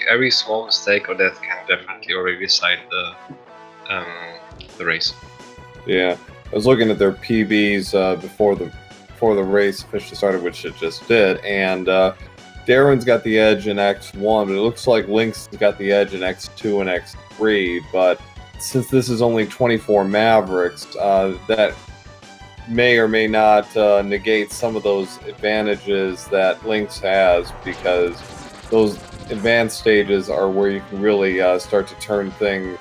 every small mistake or death can definitely already decide the race. Yeah, I was looking at their PBs before the race officially started, which it just did, and Darren's got the edge in X1, but it looks like Lynx has got the edge in X2 and X3. But since this is only 24 Mavericks, that may or may not negate some of those advantages that Lynx has, because those advanced stages are where you can really start to turn things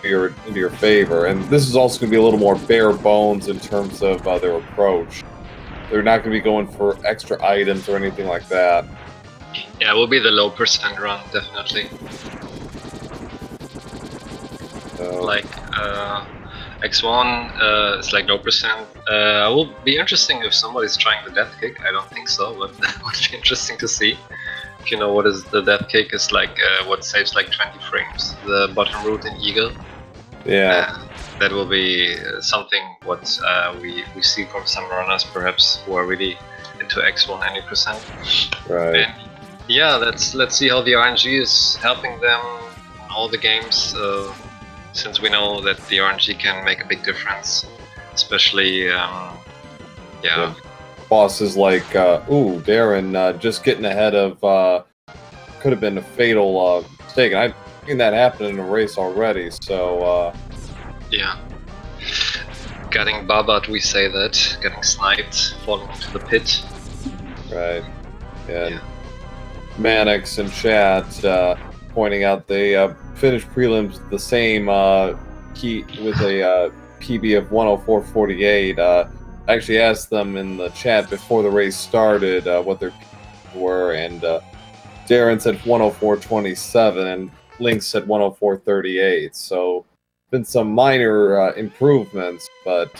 into your favor. And this is also going to be a little more bare bones in terms of their approach. They're not going to be going for extra items or anything like that. Yeah, it will be the low percent run, definitely. Like X1 is like low percent. It will be interesting if somebody's trying the death kick. I don't think so, but it would be interesting to see. If you know what is the death kick, is like what saves like 20 frames. The bottom root in Eagle. Yeah. That will be something what we see from some runners, perhaps, who are really into X1 any percent. Right. And yeah, let's see how the RNG is helping them in all the games. Since we know that the RNG can make a big difference, especially yeah. Bosses like ooh, Darren just getting ahead of could have been a fatal mistake, and I've seen that happen in a race already. So yeah, getting babat, we say that, getting sniped, falling into the pit. Right. Yeah. Mannix in chat pointing out they finished prelims with the same key with a PB of 104.48. I actually asked them in the chat before the race started what their PBs were, and Darren said 104.27 and Lynx said 104.38. So been some minor improvements, but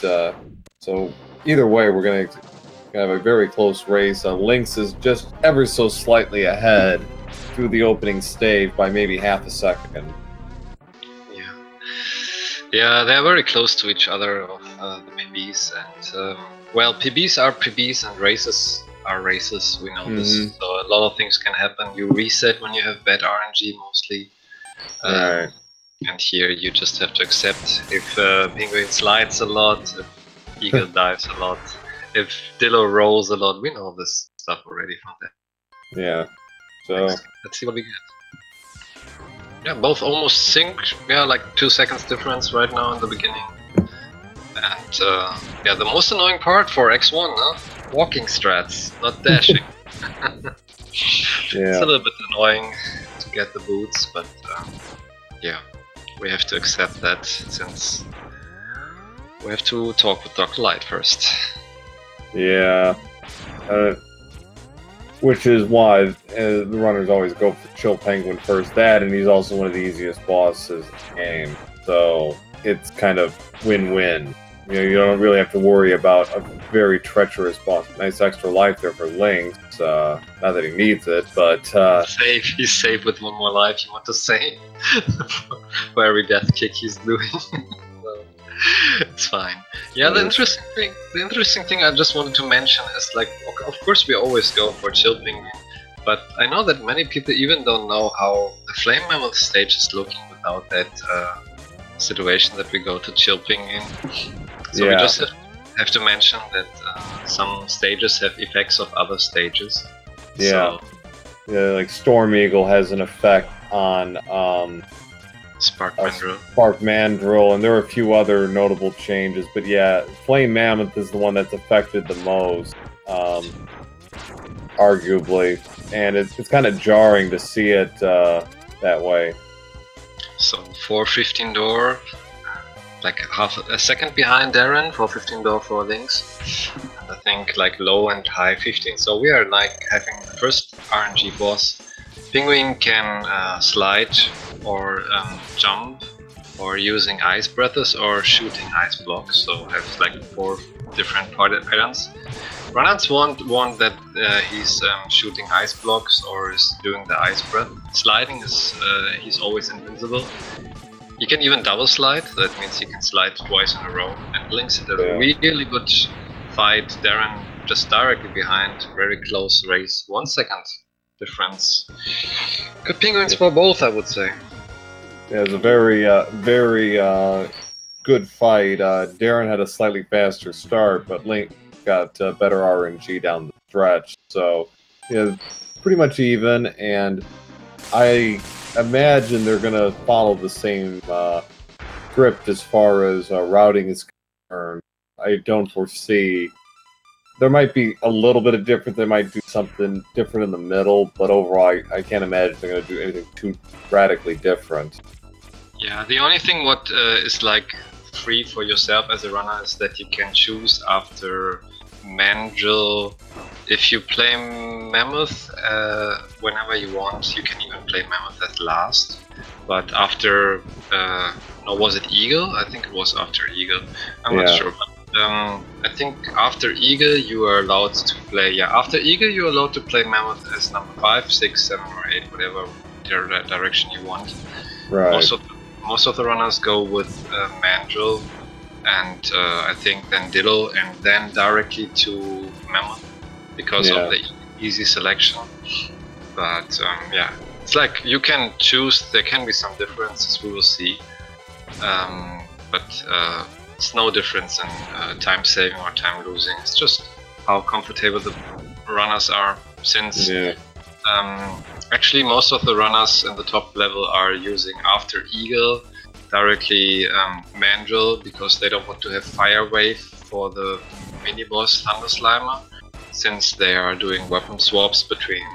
so either way, we're going to have a very close race. Lynx is just ever so slightly ahead through the opening stage by maybe half a second. Yeah, they're very close to each other of the PBs, and well, PBs are PBs and races are races. We know this, so a lot of things can happen. You reset when you have bad RNG mostly. Right. And here you just have to accept if Penguin slides a lot, if Eagle dives a lot, if Dillo rolls a lot. We know this stuff already from that. Yeah. So let's see what we get. Yeah, both almost sync. Yeah, like 2 seconds difference right now in the beginning. And yeah, the most annoying part for X1, walking strats, not dashing. It's a little bit annoying to get the boots, but yeah. We have to accept that, since we have to talk with Dr. Light first. Yeah. Which is why the runners always go for Chill Penguin first. That, and he's also one of the easiest bosses in the game. So it's kind of win-win. You know, you don't really have to worry about a very treacherous boss. Nice extra life there for Lynx. Not that he needs it, but he's safe with one more life. You want to say for every death kick he's doing. So, it's fine. Yeah, the interesting thing I just wanted to mention is, like, of course we always go for Chill Penguin, but I know that many people even don't know how the Flame Mammoth stage is looking without that situation that we go to Chill Penguin. So we just have to mention that some stages have effects of other stages. Yeah. So, yeah, like Storm Eagle has an effect on Spark Mandrill. Spark Mandrill, and there are a few other notable changes, but yeah, Flame Mammoth is the one that's affected the most, arguably, and it's kind of jarring to see it that way. So 415 door, like half a second behind Darren, 415 door for Lynx. And I think like low and high 15, so we are like having the first RNG boss. Penguin can slide or jump, or using ice breaths or shooting ice blocks, so have like 4 different items. Runners want that he's shooting ice blocks or is doing the ice breath. Sliding is he's always invincible. You can even double slide, that means you can slide twice in a row. And Lynx had a really good fight. Darren just directly behind, very close race, 1 second. difference. Good penguins for both, I would say. Yeah, it was a very good fight. Darren had a slightly faster start, but Link got better RNG down the stretch. So, yeah, pretty much even, and I imagine they're going to follow the same script as far as routing is concerned. I don't foresee... There might be a little bit of difference. They might do something different in the middle, but overall, I can't imagine they're going to do anything too radically different. Yeah, the only thing what is like free for yourself as a runner is that you can choose after Mandrill. If you play Mammoth whenever you want, you can even play Mammoth at last. But after, no, was it Eagle? I think it was after Eagle. I'm not sure. But, I think after Eagle you are allowed to play. Yeah, after Eagle you're allowed to play Mammoth as number 5, 6, 7, or 8, whatever direction you want. Right. Most of the runners go with Mandrill, and I think then Dillo, and then directly to Mammoth because of the easy selection. But yeah, it's like you can choose. There can be some differences. We will see. But it's no difference in time saving or time losing. It's just how comfortable the runners are. Since actually most of the runners in the top level are using after Eagle directly Mandrill because they don't want to have Fire Wave for the mini boss Thunder Slimer, since they are doing weapon swaps between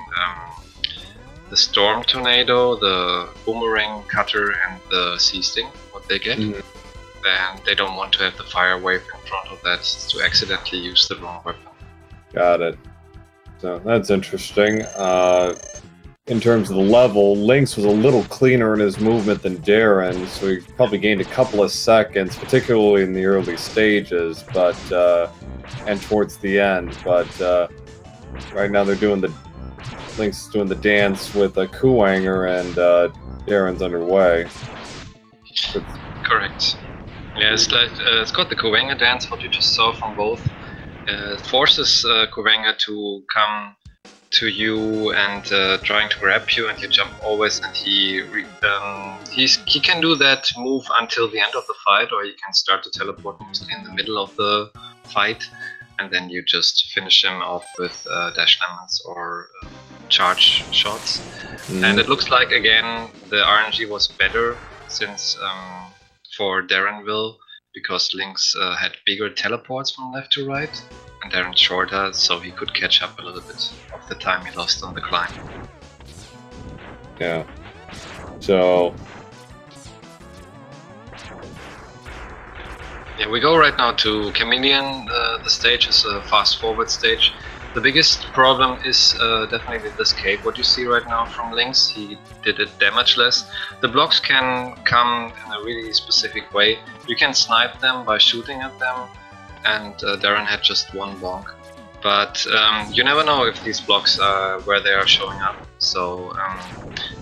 the Storm Tornado, the Boomerang Cutter, and the Sea Sting, what they get. And they don't want to have the Fire Wave in front of that to accidentally use the wrong weapon. Got it. So that's interesting. In terms of the level, Lynx was a little cleaner in his movement than Darren, so he probably gained a couple of seconds, particularly in the early stages, but and towards the end. But right now they're doing Lynx is doing the dance with a Kuwanger, and Darren's underway. Correct. Yeah, it's like it's got the Kuwanger dance, what you just saw from both. It forces Kuwanger to come to you and trying to grab you, and you jump always, and he can do that move until the end of the fight, or he can start to teleport mostly in the middle of the fight, and then you just finish him off with dash lemons or charge shots. And it looks like again the RNG was better since for Darrenville, because Lynx had bigger teleports from left to right, and Darren shorter, so he could catch up a little bit of the time he lost on the climb. Yeah. So... yeah, we go right now to Chameleon. The stage is a fast-forward stage. The biggest problem is definitely the escape. What you see right now from Lynx, he did it damageless. The blocks can come in a really specific way. You can snipe them by shooting at them, and Darren had just one bonk. But you never know if these blocks are where they are showing up. So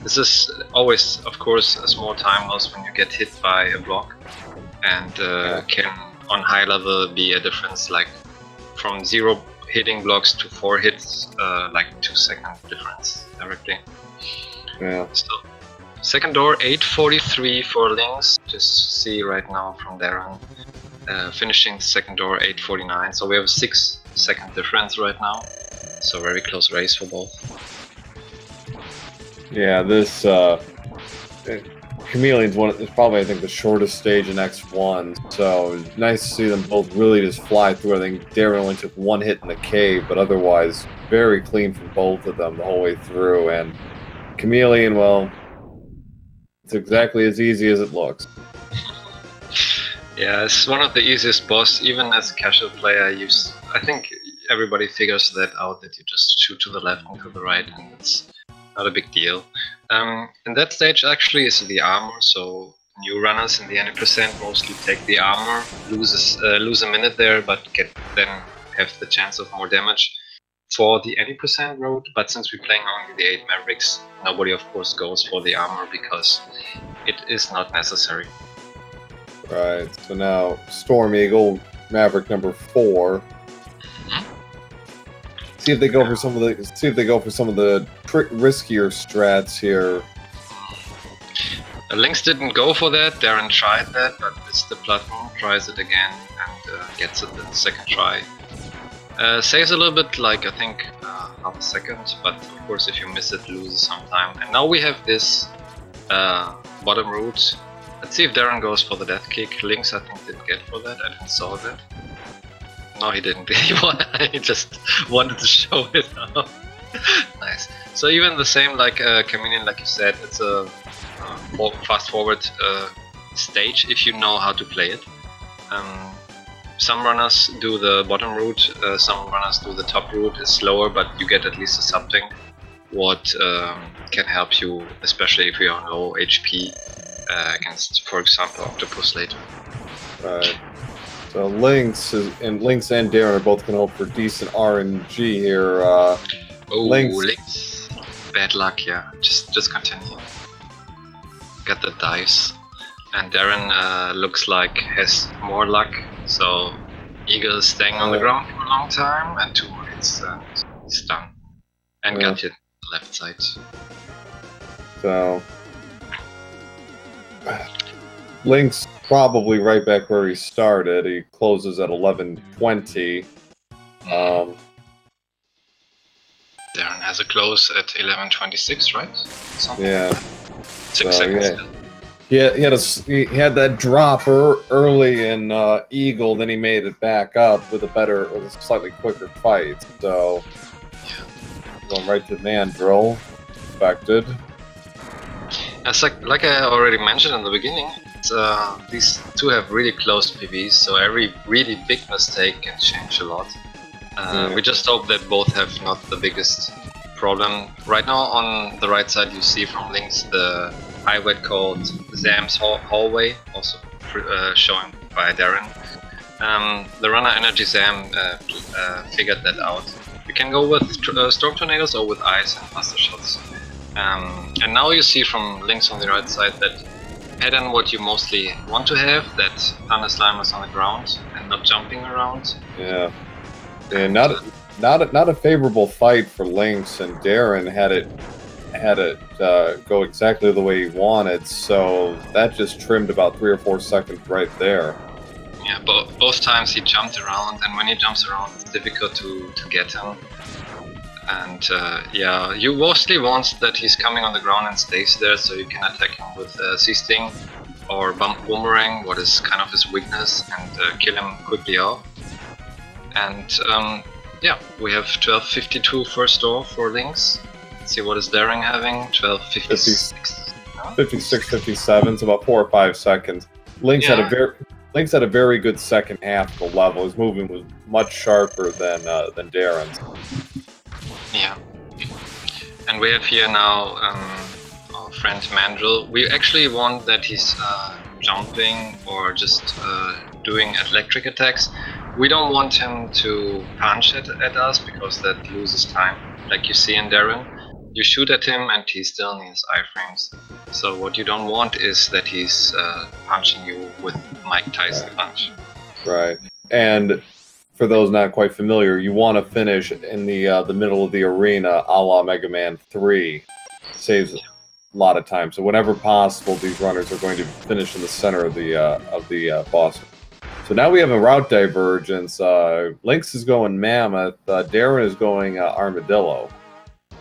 this is always, of course, a small time loss when you get hit by a block, and can on high level be a difference, like from 0 hitting blocks to 4 hits, like 2-second difference directly. Yeah. So, second door 8:43 for Lynx. Just see right now from Darren. Finishing the second door 8:49. So we have a 6-second difference right now. So very close race for both. Yeah, this Chameleon's is probably, I think, the shortest stage in X1, so it's nice to see them both really just fly through. I think Darren only took 1 hit in the cave, but otherwise very clean from both of them the whole way through. And Chameleon, well, it's exactly as easy as it looks. Yeah, it's one of the easiest boss. Even as a casual player, I think everybody figures that out, that you just shoot to the left and to the right, and it's not a big deal. In that stage actually is the armor, so new runners in the 90% mostly take the armor, lose a minute there, but then have the chance of more damage for the 80% road. But since we're playing only the 8 Mavericks, nobody of course goes for the armor because it is not necessary. Right, so now Storm Eagle, Maverick number 4. See if they go for some of the riskier strats here. Lynx didn't go for that. Darren tried that, but it's the platform. Tries it again and gets it the second try. Saves a little bit, like I think half a second, but of course if you miss it, loses some time. And now we have this bottom route. Let's see if Darren goes for the death kick. Lynx I think didn't get for that. I didn't saw that. No, he didn't. He just wanted to show it off. Nice. So even the same like Chameleon, like you said, it's a fast forward stage if you know how to play it. Some runners do the bottom route, some runners do the top route. It's slower, but you get at least something what can help you, especially if you're on low HP against, for example, Octopus later. Right. So Lynx and Darren are both going to hope for decent RNG here. Lynx. Bad luck, yeah. Just continue. Get the dice. And Darren looks like has more luck, so Eagle is staying on the ground for a long time, and 2 more hits and he's done. And got hit on the left side. So Lynx probably right back where he started. He closes at 11:20. Darren has a close at 11:26, right? Something like that. 6 seconds. Yeah, he had that drop early in Eagle, then he made it back up with a slightly quicker fight. So going right to Mandrill, expected. It's like I already mentioned in the beginning. These two have really close PVs, so every really big mistake can change a lot. We just hope that both have not the biggest problem. Right now on the right side you see from Lynx the highway called Zam's Hallway, also shown by Darren. The runner Energy Zam figured that out. You can go with Storm Tornadoes or with Ice and Master Shots. And now you see from Lynx on the right side that pattern what you mostly want to have, that Thunder Slime is on the ground and not jumping around. Yeah. And not a favorable fight for Lynx, and Darren had it go exactly the way he wanted, so that just trimmed about 3 or 4 seconds right there. Yeah, both times he jumped around, and when he jumps around it's difficult to get him. And yeah, you mostly want that he's coming on the ground and stays there, so you can attack him with C-Sting or Boomerang, what is kind of his weakness, and kill him quickly off. And yeah, we have 12:52 first door for Lynx. Let's see what is Darren having. 12:56. 56-57, so about 4 or 5 seconds. Lynx had a very good second half of the level. His movement was much sharper than Darren's. Yeah. And we have here now our friend Mandrill. We actually want that he's jumping or just doing electric attacks. We don't want him to punch at us because that loses time. Like you see in Darren, you shoot at him and he still needs iframes. So what you don't want is that he's punching you with Mike Tyson punch. Right. And for those not quite familiar, you want to finish in the middle of the arena, a la Mega Man 3. Saves a lot of time. So whenever possible, these runners are going to finish in the center of the boss. So now we have a route divergence. Lynx is going Mammoth. Darren is going Armadillo.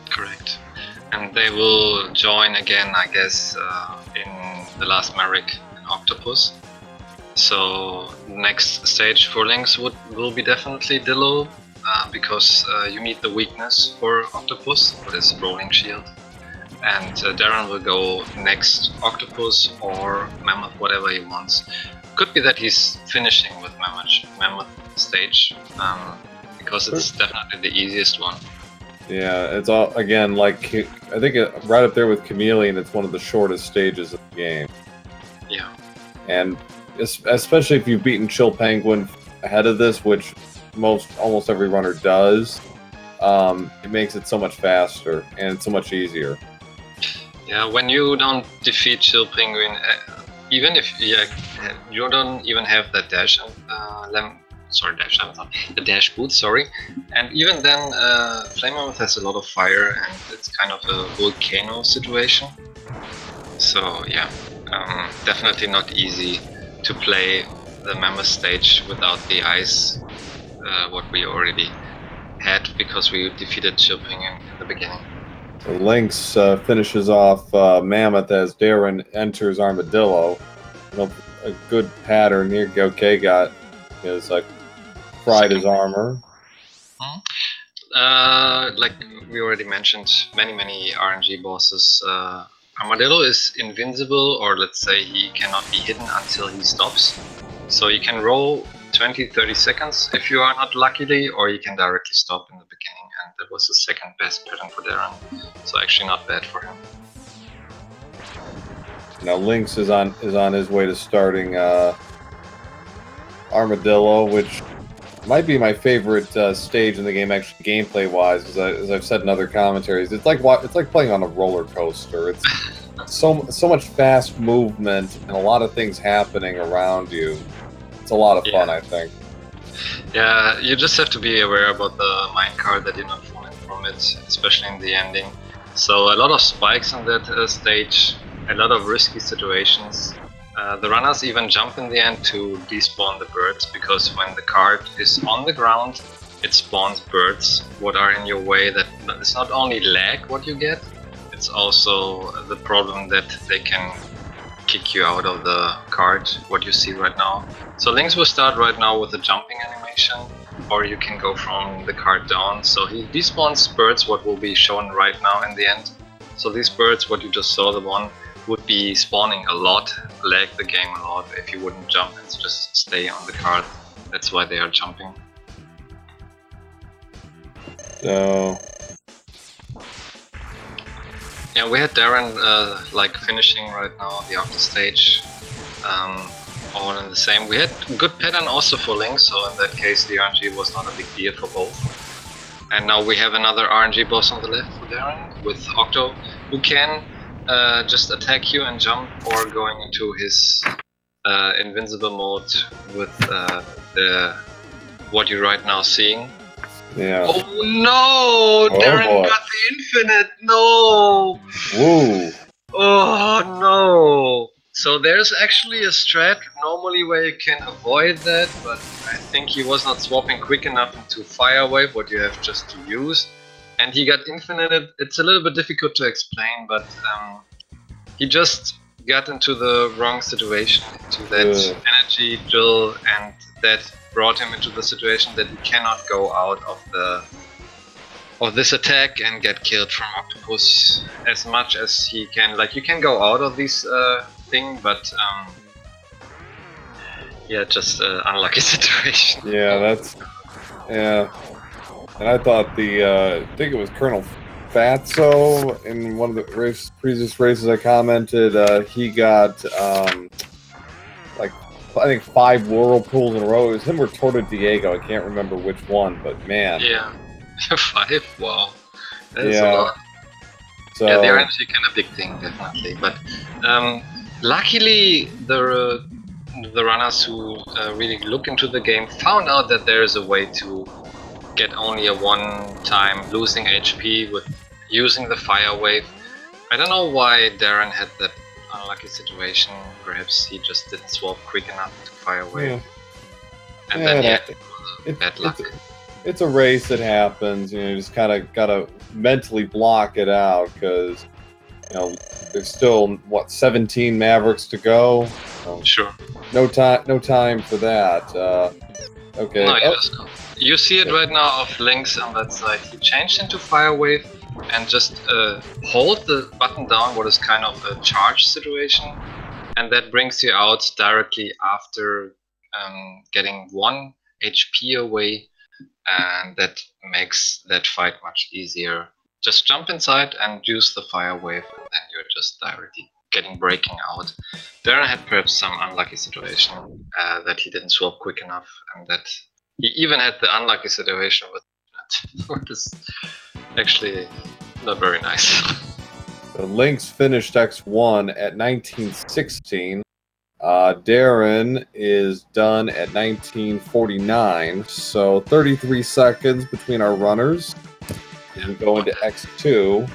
Correct. And they will join again, I guess, in the last Maverick and Octopus. So next stage for Lynx will be definitely Dillo, because you need the weakness for Octopus, for this rolling shield. And Darren will go next Octopus or Mammoth, whatever he wants. Could be that he's finishing with Mammoth stage, because it's definitely the easiest one. Yeah, it's all, again, like, I think right up there with Chameleon, it's one of the shortest stages of the game. Yeah. And especially if you've beaten Chill Penguin ahead of this, which almost every runner does, it makes it so much faster and so much easier. Yeah, when you don't defeat Chill Penguin, even if you don't even have that dash sorry, dash marathon, the dash boot, sorry. And even then, Flame Mammoth has a lot of fire, and it's kind of a volcano situation. So yeah, definitely not easy to play the Mammoth stage without the ice, what we already had, because we defeated Chirping in the beginning. So Lynx finishes off Mammoth as Darren enters Armadillo. A good pattern here. Okay, got his fried his armor. Like we already mentioned, many RNG bosses. Armadillo is invincible, or let's say he cannot be hidden until he stops. So you can roll 20-30 seconds if you are not luckily, or you can directly stop in the beginning, and that was the second best pattern for Darren. So actually not bad for him. Now Lynx is on his way to starting Armadillo, which might be my favorite stage in the game, actually, gameplay-wise. As I've said in other commentaries, it's like playing on a roller coaster. It's so much fast movement and a lot of things happening around you. It's a lot of fun, I think. Yeah, you just have to be aware about the minecart that you're not falling from it, especially in the ending. So a lot of spikes on that stage, a lot of risky situations. The runners even jump in the end to despawn the birds, because when the cart is on the ground, it spawns birds what are in your way. That it's not only lag what you get, it's also the problem that they can kick you out of the cart, what you see right now. So Lynx will start right now with a jumping animation, or you can go from the cart down. So he despawns birds, what will be shown right now in the end. So these birds, what you just saw, the one, would be spawning a lot, lag the game a lot if you wouldn't jump and just stay on the cart. That's why they are jumping. So yeah, we had Darren like finishing right now the after stage, all in the same. We had good pattern also for Lynx, so in that case the RNG was not a big deal for both. And now we have another RNG boss on the left for Darren with Octo, who can just attack you and jump, or going into his invincible mode with what you're right now seeing. yeah. Oh no! Darren got the infinite! No! Woo! Oh no! So there's actually a strat normally where you can avoid that, but I think he was not swapping quick enough into Fire Wave, what you have just to use. And he got infinited. It's a little bit difficult to explain, but he just got into the wrong situation, into that energy drill, and that brought him into the situation that he cannot go out of this attack and get killed from Octopus as much as he can. Like, you can go out of this thing, but yeah, just unlucky situation. Yeah, yeah. And I thought I think it was Colonel Fatso in one of the previous races I commented, he got, like, I think 5 whirlpools in a row. It was him or Torta Diego, I can't remember which one, but man. Yeah, 5, wow. That's a lot. So, yeah, they're actually kind of big thing, definitely. But luckily, the runners who really look into the game found out that there is a way to get only a one-time losing HP with using the Fire Wave. I don't know why Darren had that unlucky situation. Perhaps he just didn't swap quick enough to Fire Wave. Yeah. And then yeah, bad luck. It's a race, it happens. You know, you just kind of gotta mentally block it out, because you know there's still what, 17 Mavericks to go. Sure. No time for that. Okay. No, you see it right now of Lynx on that side. He changed into Fire Wave and just hold the button down, what is kind of a charge situation, and that brings you out directly after getting 1 HP away, and that makes that fight much easier. Just jump inside and use the Fire Wave, and then you're just directly breaking out. Darren had perhaps some unlucky situation that he didn't swap quick enough, and that he even had the unlucky situation with that, which is actually not very nice. The Lynx finished X1 at 1916. Darren is done at 1949, so 33 seconds between our runners. We go into X2.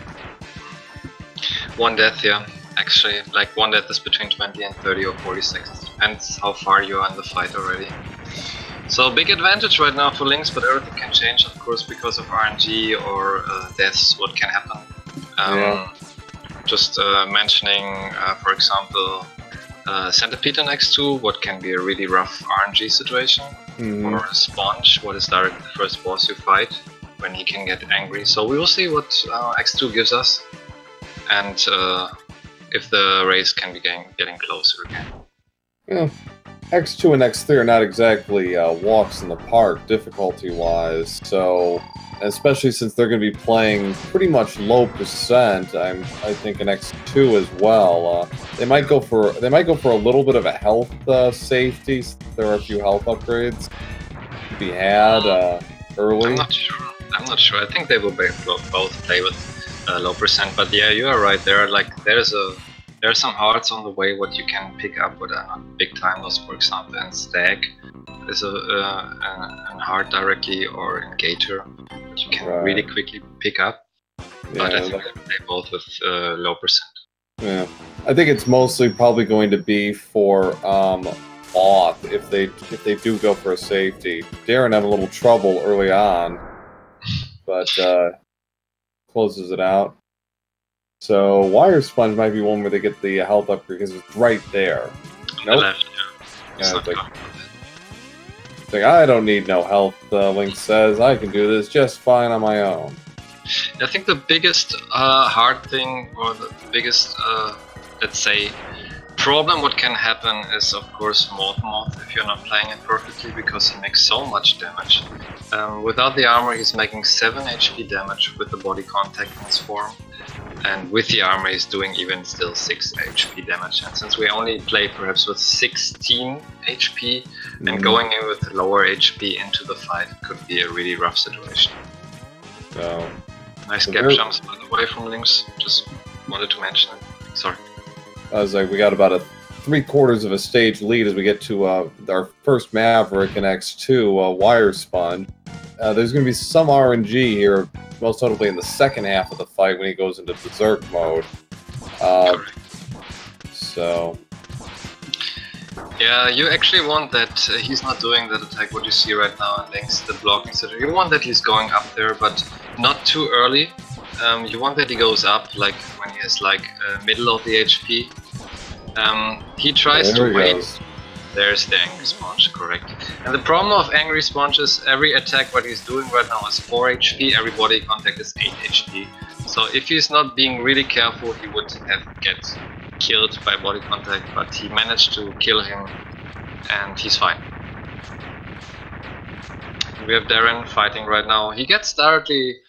One death, yeah. Actually, like one death is between 20 and 30 or 40 seconds. Depends how far you are in the fight already. So big advantage right now for Lynx, but everything can change, of course, because of RNG or deaths. What can happen? Just mentioning, for example, Centipede in X2, what can be a really rough RNG situation, or a Sponge, what is directly the first boss you fight, when he can get angry. So we will see what X2 gives us, and if the race can be getting closer again. Yeah. X2 and X3 are not exactly walks in the park, difficulty-wise, so especially since they're going to be playing pretty much low percent, I think in X2 as well. They might go for a little bit of a health safety. There are a few health upgrades to be had early. I'm not sure. I think they will both play with low percent. But yeah, you are right. There are some hearts on the way what you can pick up with a big time loss, for example, and Stag is a heart directly, or in Gator, that you can really quickly pick up. But I think they play both with low percent. Yeah, I think it's mostly probably going to be for Moth if they do go for a safety. Darren had a little trouble early on, but closes it out. So Wire Sponge might be one where they get the health upgrade because it's right there. Nope. Left, yeah. It's like, I don't need no health, Lynx says. I can do this just fine on my own. I think the biggest hard thing, or the biggest, let's say, problem what can happen is, of course, Moth if you're not playing it perfectly, because he makes so much damage. Without the armor, he's making 7 HP damage with the body contact in his form. And with the armor he's doing even still 6 HP damage, and since we only play perhaps with 16 HP and going in with lower HP into the fight could be a really rough situation. So, nice gap jumps by the way from Lynx, just wanted to mention it, sorry. I was like, we got about a 3/4 of a stage lead as we get to our first Maverick in X2, Wire Sponge. There's going to be some RNG here, most notably in the second half of the fight when he goes into Berserk mode. So... yeah, you actually want that he's not doing that attack what you see right now in Lynx, the blocking situation. You want that he's going up there, but not too early. You want that he goes up, like when he is like middle of the HP. He tries to wait. There's the Angry Sponge, correct. And the problem of Angry Sponge is every attack what he's doing right now is 4 HP, every body contact is 8 HP. So if he's not being really careful, he would get killed by body contact, but he managed to kill him and he's fine. We have Darren fighting right now. He gets directly,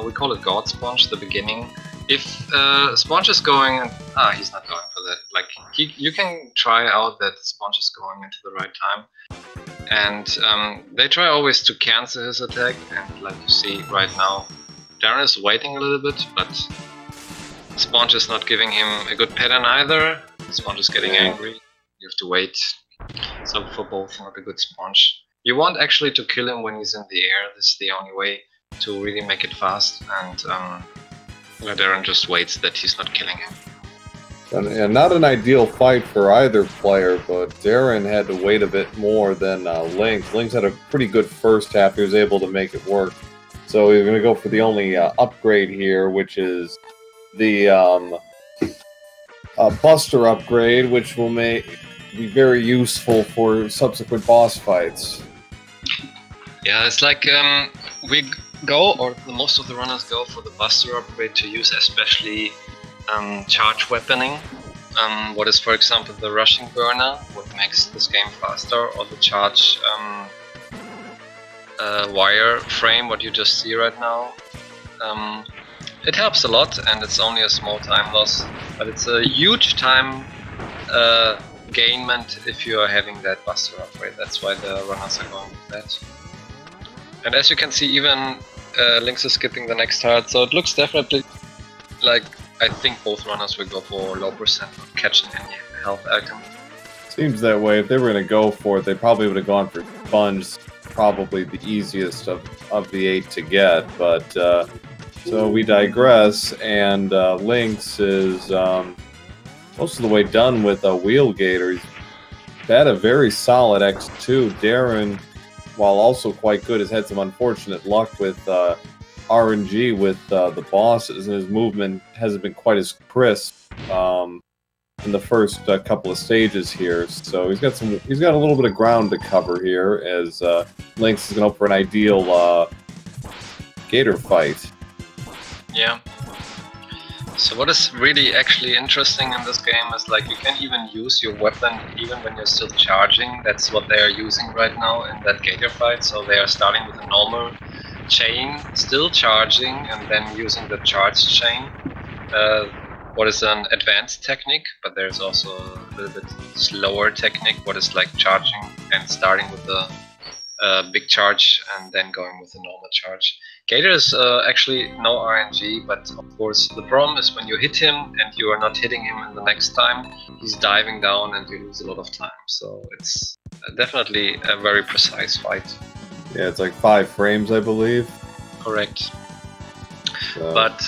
we call it God Sponge, the beginning. If Sponge is going, he's not going for that. Like you can try out that Sponge is going into the right time, and they try always to cancel his attack. And like you see right now, Darren is waiting a little bit, but Sponge is not giving him a good pattern either. Sponge is getting angry. You have to wait. So for both, not a good Sponge. You want actually to kill him when he's in the air. This is the only way to really make it fast. And Darren just waits that he's not killing him. And not an ideal fight for either player, but Darren had to wait a bit more than Lynx. Lynx had a pretty good first half. He was able to make it work. So we're going to go for the only upgrade here, which is the Buster upgrade, which will be very useful for subsequent boss fights. Yeah, it's like we go, or most of the runners go for the Buster upgrade to use especially charge weaponing. What is, for example, the rushing burner, what makes this game faster, or the charge wire frame, what you just see right now. It helps a lot, and it's only a small time loss, but it's a huge time gainment if you are having that Buster upgrade. That's why the runners are going with that. And as you can see, even Lynx is skipping the next heart, so it looks definitely like I think both runners will go for low percent of catching any health item. Seems that way. If they were going to go for it, they probably would have gone for Sponge, probably the easiest of the 8 to get. But so we digress, and Lynx is most of the way done with a Wheel Gator. He's had a very solid X2. Darren, while also quite good, has had some unfortunate luck with RNG with the bosses, and his movement hasn't been quite as crisp in the first couple of stages here. So he's got a little bit of ground to cover here as Lynx is going to go for an ideal Gator fight. Yeah. So what is really actually interesting in this game is like you can even use your weapon even when you're still charging. That's what they are using right now in that Gator fight. So they are starting with a normal chain, still charging, and then using the charge chain. What is an advanced technique, but there's also a little bit slower technique, what is like charging and starting with the big charge and then going with the normal charge. Gator is actually no RNG, but of course the problem is when you hit him and you are not hitting him in the next time, he's diving down and you lose a lot of time. So it's definitely a very precise fight. Yeah, it's like 5 frames, I believe. Correct. But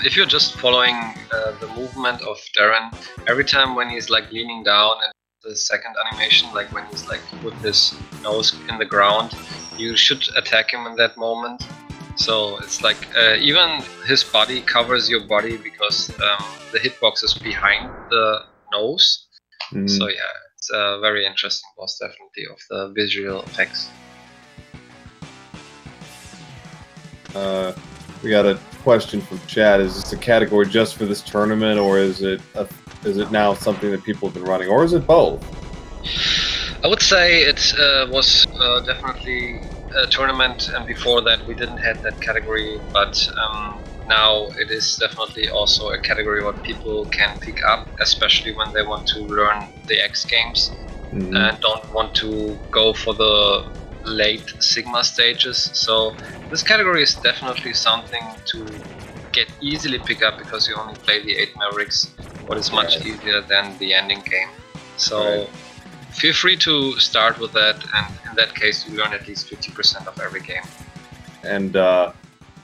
if you're just following the movement of Darren, every time when he's like leaning down and the second animation, like when he's like with his nose in the ground, you should attack him in that moment. So it's like even his body covers your body because the hitbox is behind the nose. So yeah, it's a very interesting boss, definitely, of the visual effects. We got a question from chat. Is this a category just for this tournament, or is it now something that people have been running, or is it both? I would say it was definitely a tournament, and before that we didn't have that category, but now it is definitely also a category what people can pick up, especially when they want to learn the X games and don't want to go for the late Sigma stages. So this category is definitely something to get easily pick up because you only play the 8 Mavericks, what is much easier than the ending game. So feel free to start with that, and in that case you learn at least 50% of every game. And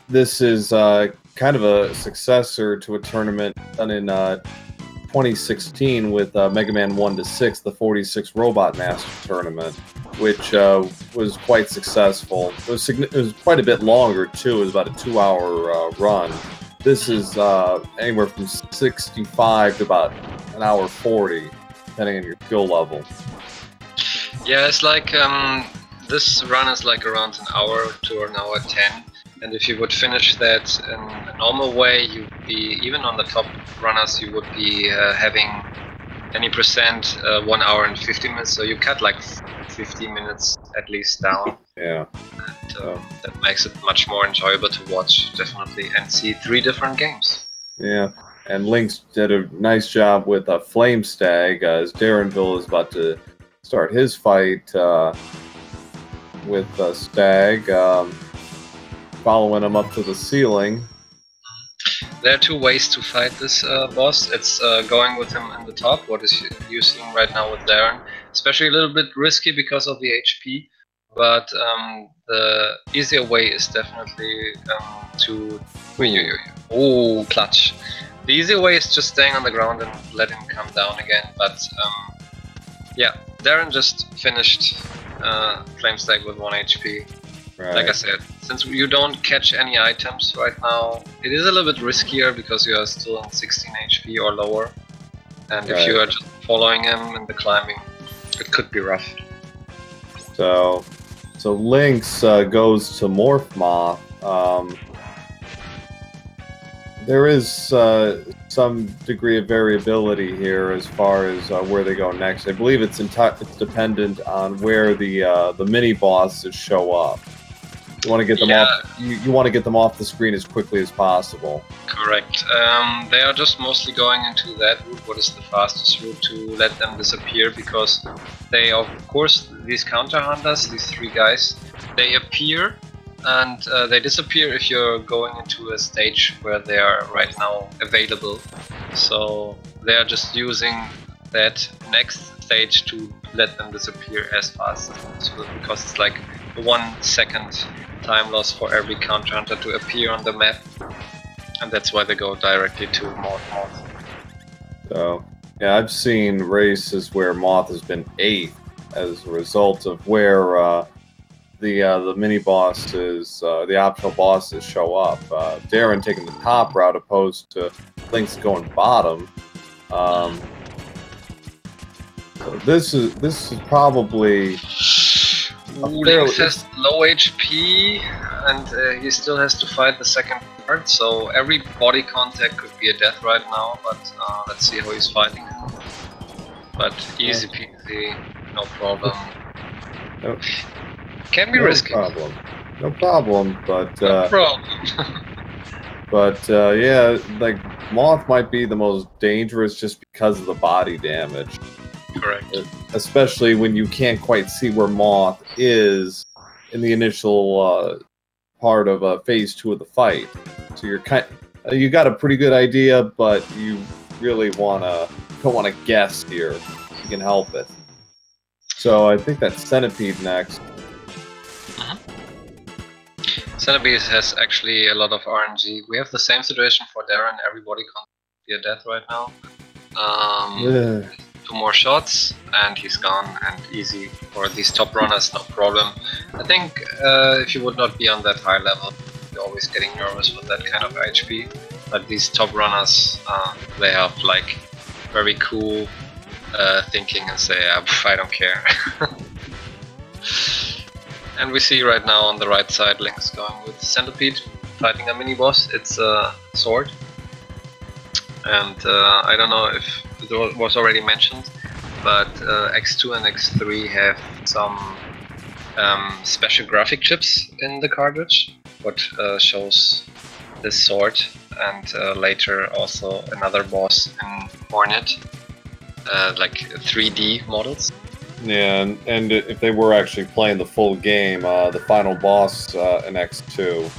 this is kind of a successor to a tournament done in 2016 with Mega Man 1-6, the 46 Robot Master Tournament, which was quite successful. It was quite a bit longer too. It was about a 2-hour run. This is anywhere from 65 to about an hour 40, depending on your skill level. Yeah, it's like this run is like around an hour to an hour 10. And if you would finish that in a normal way, you'd be, even on the top runners, you would be having any percent 1 hour and 50 minutes. So you cut like 15 minutes at least down. Yeah. And that makes it much more enjoyable to watch, definitely, and see 3 different games. Yeah, and Lynx did a nice job with a Flame Stag, as Darrenville is about to start his fight with Stag. Following him up to the ceiling. There are 2 ways to fight this boss. It's going with him in the top, what is you seeing right now with Darren. Especially a little bit risky because of the HP, but the easier way is definitely to... Oh, clutch. The easier way is just staying on the ground and let him come down again, but yeah, Darren just finished Flame Stag with 1 HP. Right. Like I said, since you don't catch any items right now, it is a little bit riskier because you are still on 16 HP or lower. And if you are just following him in the climbing, it could be rough. So Lynx goes to Morph Moth. There is some degree of variability here as far as where they go next. I believe it's dependent on where the mini bosses show up. You want to get them off. You want to get them off the screen as quickly as possible. Correct. They are just mostly going into that route. What is the fastest route to let them disappear? Because they, of course, these counter hunters, these 3 guys, they appear and they disappear if you're going into a stage where they are right now available. So they are just using that next stage to let them disappear as fast as possible, because it's like 1 second time loss for every counter hunter to appear on the map, and that's why they go directly to Moth. So yeah, I've seen races where Moth has been 8th as a result of where the mini bosses, the optional bosses show up. Darren taking the top route opposed to Lynx going bottom. So this is probably Lynx has low HP, and he still has to fight the second part, so every body contact could be a death right now, but let's see how he's fighting. But easy peasy, no problem. Nope. Can be risky. No problem, but no problem. but yeah, like Moth might be the most dangerous just because of the body damage. Correct. Especially when you can't quite see where Moth is in the initial part of phase 2 of the fight. So you got a pretty good idea, but you really don't want to guess here if you can help it. So I think that's Centipede next. Centipede has actually a lot of RNG. We have the same situation for Darren. Everybody can't be a death right now. 2 more shots and he's gone, and easy for these top runners, no problem. I think if you would not be on that high level, you're always getting nervous with that kind of HP. But these top runners, they have like very cool thinking and say, I don't care. And we see right now on the right side Lynx going with Centipede, fighting a mini boss. It's a sword. And I don't know if it was already mentioned, but X2 and X3 have some special graphic chips in the cartridge, what shows this sword, and later also another boss in Hornet, like 3D models. Yeah, and if they were actually playing the full game, the final boss in X2.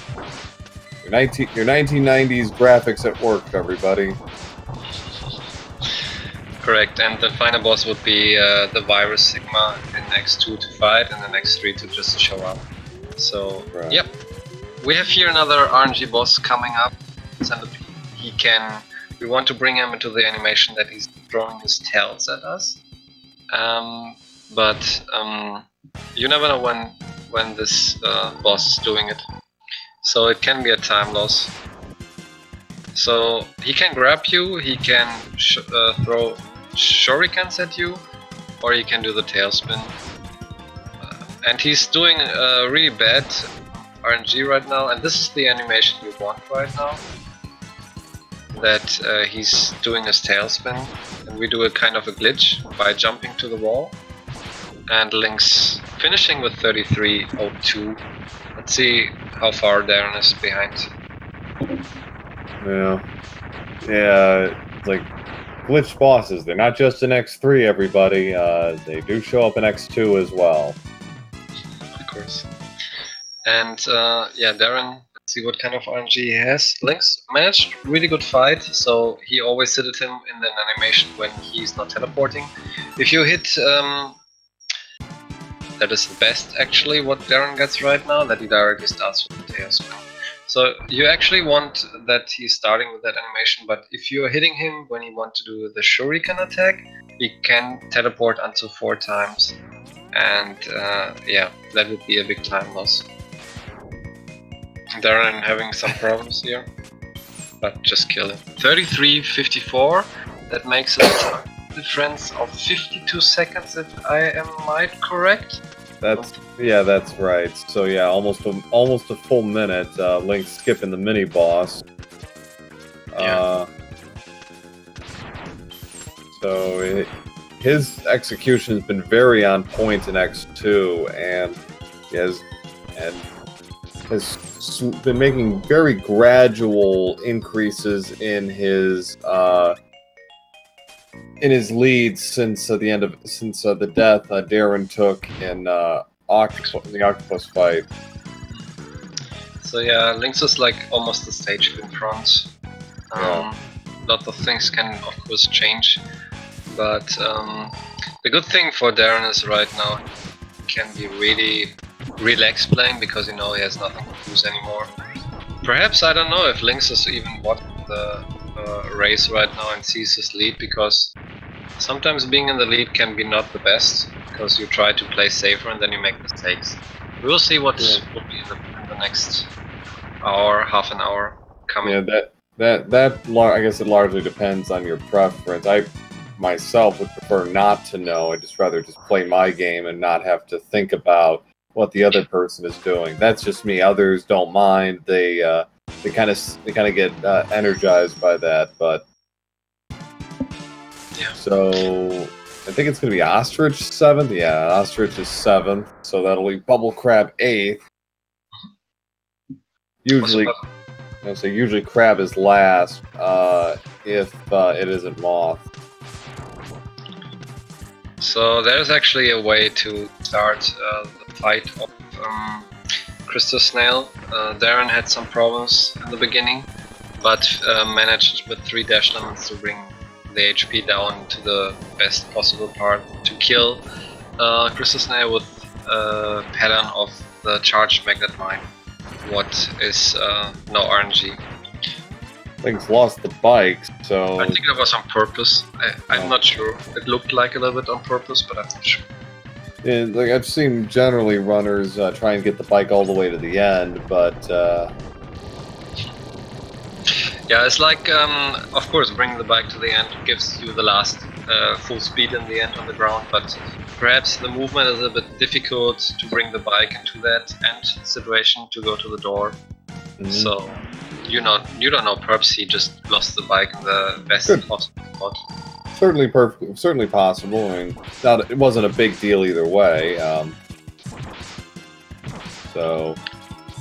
Your 1990s graphics at work, everybody. Correct, and the final boss would be the Virus Sigma in X2 to fight, and then X3 to just show up. So, right. Yep. We have here another RNG boss coming up. We want to bring him into the animation that he's throwing his tails at us. But you never know when this boss is doing it. So it can be a time loss. So he can grab you, he can throw shurikens at you, or he can do the tailspin. And he's doing really bad RNG right now, and this is the animation you want right now. That he's doing his tailspin, and we do a kind of a glitch by jumping to the wall. And Lynx finishing with 33.02. Let's see how far Darren is behind. Yeah, like glitch bosses, they're not just in X3, everybody. They do show up in X2 as well. Of course. And yeah, Darren, let's see what kind of RNG he has. Lynx managed really good fight, so he always hit him in an animation when he's not teleporting. If you hit, that is the best actually what Darren gets right now, that he directly starts with the tailspin. So you actually want that he's starting with that animation, but if you're hitting him when you want to do the shuriken attack, he can teleport until 4 times. And yeah, that would be a big time loss. Darren having some problems here, but just kill him. 33.54, that makes a difference of 52 seconds if I am correct. That's right. So yeah, almost a full minute. Lynx skipping the mini boss. Yeah. So his execution has been very on point in X2, and has been making very gradual increases in his lead since the death Darren took in the octopus fight. So yeah, Lynx is like almost a stage in front. Lot of things can of course change, but The good thing for Darren is right now he can be really relaxed playing because he has nothing to lose anymore. Perhaps, I don't know if Lynx is even watching the race right now and sees his lead, because sometimes being in the lead can be not the best, because you try to play safer and then you make mistakes. We will see what will be in the next hour, half an hour coming. Yeah, I guess it largely depends on your preference. I myself would prefer not to know. I'd just rather just play my game and not have to think about what the other person is doing. That's just me. Others don't mind. They kind of get energized by that. But yeah. So I think it's going to be Ostrich 7th. Yeah, Ostrich is 7th. So that'll be Bubble Crab 8th. Usually Crab is last if it isn't Moth. So there's actually a way to start the fight of Crystal Snail. Darren had some problems in the beginning, but managed with 3 dash lemons to bring the HP down to the best possible part to kill Crystal Snail with a pattern of the charged magnet mine. What is no RNG. Lynx lost the bike, so... I think it was on purpose. I'm not sure. It looked like a little bit on purpose, but I'm not sure. Yeah, like I've seen generally runners try and get the bike all the way to the end, but... Yeah, it's like, of course, bringing the bike to the end gives you the last full speed in the end on the ground, but perhaps the movement is a bit difficult to bring the bike into that end situation to go to the door. So... You don't know. Perhaps he just lost the bike in the best possible spot. Certainly possible. I mean, it wasn't a big deal either way. So,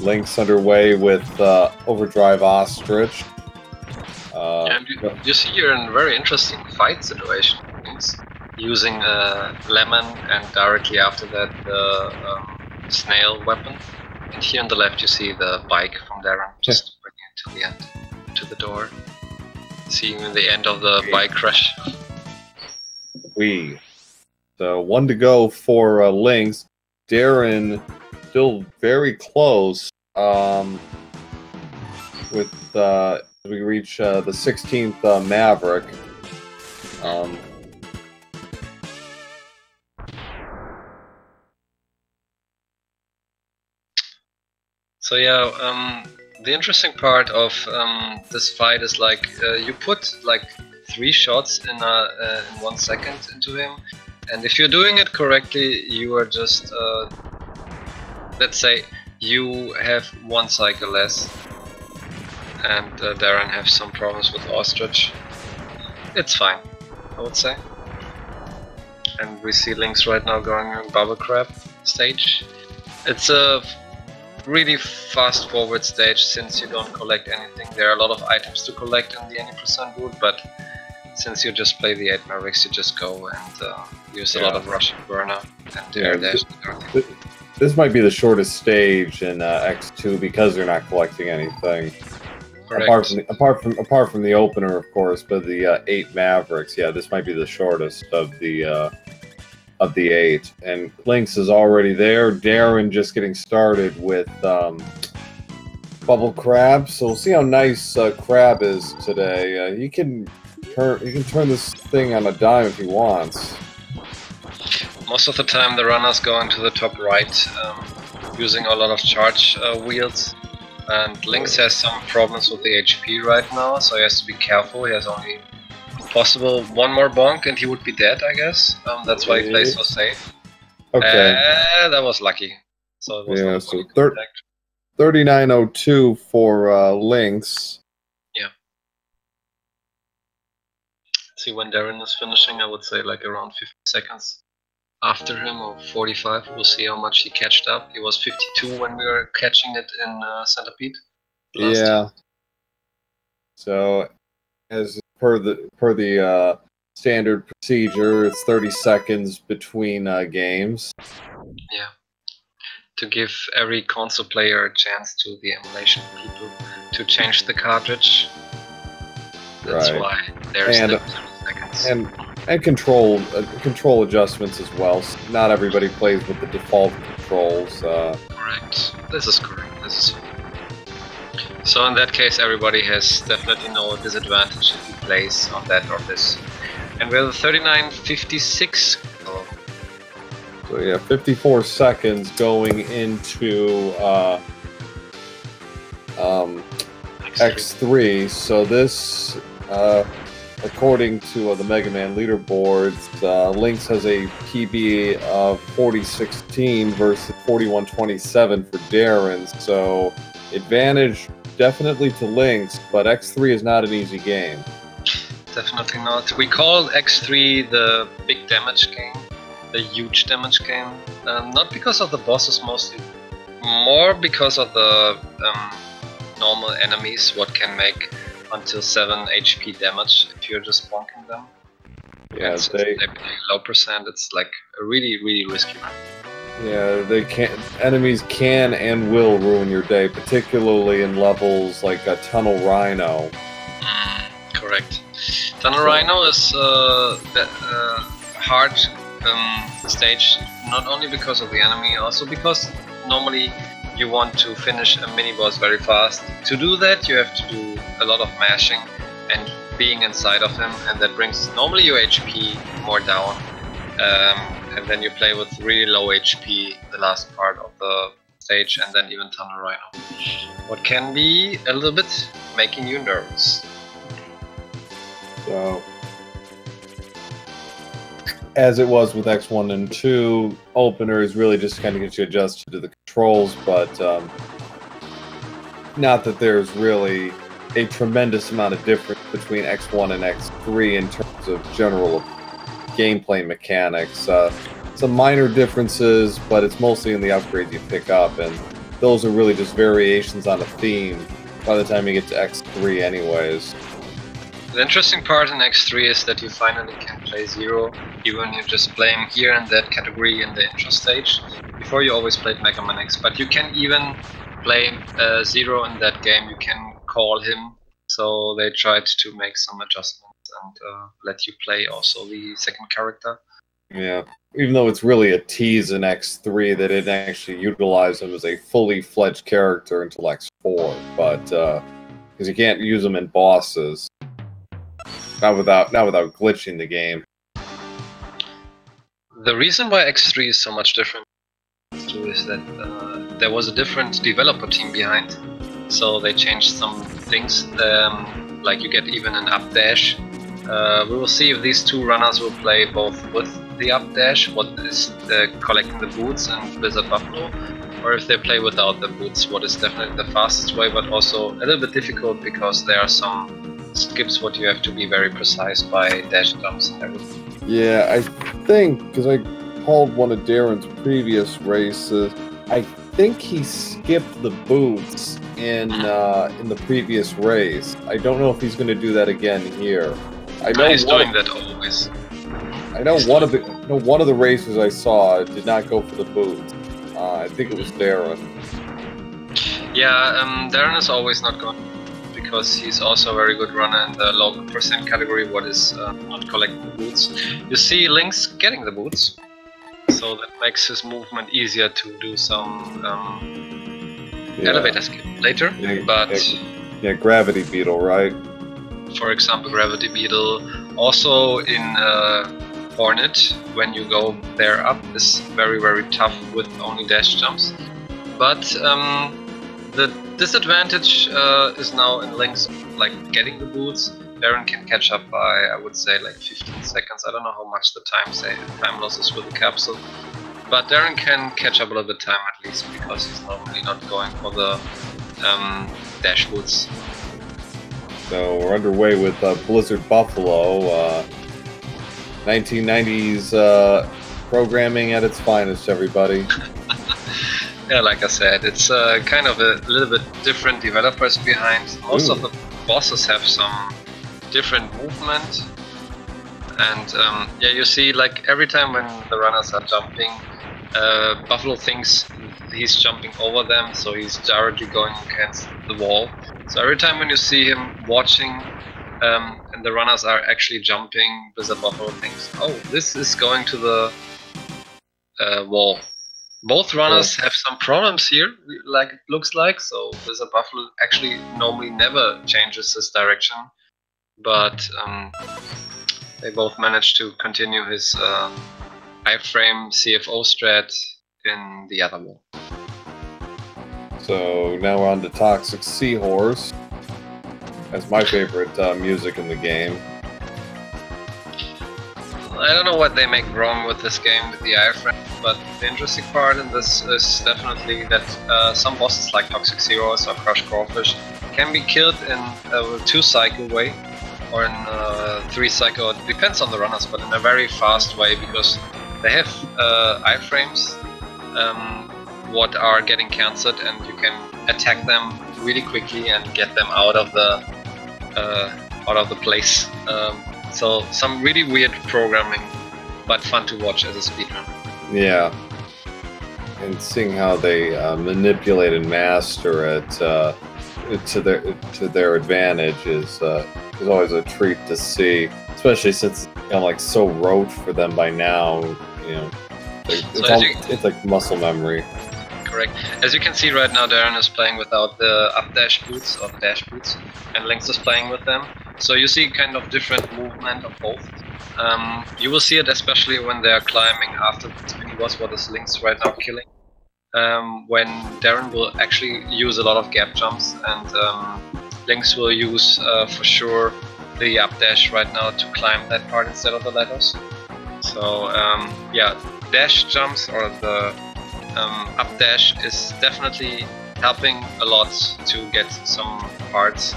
Lynx underway with Overdrive Ostrich. And you see you're in a very interesting fight situation. Using a lemon and directly after that the snail weapon. And here on the left you see the bike from Darren, just bringing it to the end, to the door. Seeing the end of the bike crash. So 1 to go for Lynx. Darren still very close with we reach the 16th Maverick. So yeah, the interesting part of this fight is like you put like 3 shots in 1 second into him, and if you're doing it correctly, you are just let's say you have 1 cycle less, and Darren have some problems with Ostrich. It's fine, I would say. And we see Lynx right now going on Bubble Crab stage. It's a really fast forward stage since you don't collect anything. There are a lot of items to collect in the any percent route, but since you just play the 8 Mavericks, you just go and use a lot of Russian burner and air dash. This might be the shortest stage in X2 because they're not collecting anything. Correct. Apart from the opener, of course, but the 8 Mavericks, yeah, this might be the shortest of the 8. And Lynx is already there. Darren just getting started with Bubble Crab. So we'll see how nice Crab is today. He can turn this thing on a dime if he wants. Most of the time the runner's going to the top right, using a lot of charge wheels. And Lynx has some problems with the HP right now, so he has to be careful. He has only possible 1 more bonk and he would be dead, I guess. That's why he plays so safe. Okay. That was lucky. So it was yeah, so 39.02 for Lynx. Yeah. See, when Darren is finishing, I would say like around 50 seconds after him, or 45. We'll see how much he catched up. He was 52 when we were catching it in Centipede. Yeah. So, as per the standard procedure, it's 30 seconds between games. Yeah. To give every console player a chance to the emulation people to change the cartridge. That's why there's the 30 seconds. And control adjustments as well. So not everybody plays with the default controls. Correct. This is correct. This is. So in that case, everybody has definitely no disadvantage if he plays on that or this. And we have 39.56. So yeah, 54 seconds going into X3. So this, according to the Mega Man leaderboards, Lynx has a PB of 40.16 versus 41.27 for Darren. So advantage definitely to Lynx, but X3 is not an easy game. Definitely not. We call X3 the big damage game, the huge damage game. Not because of the bosses mostly, more because of the normal enemies, what can make until 7 HP damage if you're just bonking them. Yeah, they play low percent, it's like a really, really risky run. Yeah, enemies can and will ruin your day, particularly in levels like Tunnel Rhino. Correct. Tunnel Rhino is the hard stage, not only because of the enemy, also because normally you want to finish a mini-boss very fast. To do that, you have to do a lot of mashing and being inside of him, and that brings normally your HP more down. And then you play with really low HP the last part of the stage, and then even Tunnel Rhino. What can be a little bit making you nervous. So, as it was with X1 and 2, openers really just kind of get you adjusted to the controls, but not that there's really a tremendous amount of difference between X1 and X3 in terms of general gameplay mechanics. Some minor differences, but it's mostly in the upgrades you pick up, and those are really just variations on a theme by the time you get to X3 anyways. The interesting part in X3 is that you finally can play Zero, even when you're just playing here in that category in the intro stage. Before you always played Mega Man X, but you can even play Zero in that game, you can call him, so they tried to make some adjustments and let you play also the second character. Yeah, even though it's really a tease in X3, they didn't actually utilize him as a fully fledged character until X4, but because you can't use him in bosses. Not without glitching the game. The reason why X3 is so much different is that there was a different developer team behind, so they changed some things, like you get even an up dash. We will see if these two runners will play both with the up dash, what is collecting the boots and Blizzard Buffalo, or if they play without the boots, what is definitely the fastest way, but also a little bit difficult because there are some skips what you have to be very precise by dash jumps and everything. Yeah, I think, because I called one of Darren's previous races, I think he skipped the boots in the previous race. I don't know if he's going to do that again here. I know he's doing that always. I know one of the races I saw did not go for the boots. I think it was Darren. Yeah, Darren is always not going, because he's also a very good runner in the low percent category, what is not collecting the boots. You see Lynx getting the boots, so that makes his movement easier to do some elevator skip later. Yeah, Gravity Beetle, right? For example, Gravity Beetle. Also in Hornet, when you go there up, is very, very tough with only dash jumps. But the disadvantage is now in Lynx, like getting the boots. Darren can catch up by, I would say, like 15 seconds. I don't know how much the time losses with the capsule. But Darren can catch up a little bit time at least, because he's normally not going for the dash boots. So we're underway with Blizzard Buffalo. 1990s programming at its finest, everybody. Yeah, like I said, it's kind of a little bit different developers behind. Most of the bosses have some different movement. And yeah, you see, like every time when the runners are jumping, Buffalo thinks he's jumping over them, so he's directly going against the wall. So every time when you see him watching and the runners are actually jumping. Blizzard Buffalo thinks, oh, this is going to the wall. Both runners have some problems here, like it looks like, so Blizzard Buffalo actually normally never changes his direction, but they both managed to continue his iframe CFO strat in the other wall. So now we're on to Toxic Seahorse. That's my favorite music in the game. I don't know what they make wrong with this game with the iframe, but the interesting part in this is definitely that some bosses like Toxic Seahorse or Crush Crawfish can be killed in a 2-cycle way or in a 3-cycle. It depends on the runners, but in a very fast way, because they have iframes what are getting cancelled, and you can attack them really quickly and get them out of the place. So some really weird programming, but fun to watch as a speedrun. Yeah, and seeing how they manipulate and master it to their advantage is always a treat to see, especially since it's kind of like so rote for them by now. You know, it's like muscle memory. Correct. As you can see right now, Darren is playing without the updash boots or the dash boots, and Lynx is playing with them. So you see kind of different movement of both. You will see it especially when they are climbing after this mini boss, what is Lynx right now killing. When Darren will actually use a lot of gap jumps, and Lynx will use for sure the updash right now to climb that part instead of the ladders. So yeah, dash jumps or the updash is definitely helping a lot to get some parts,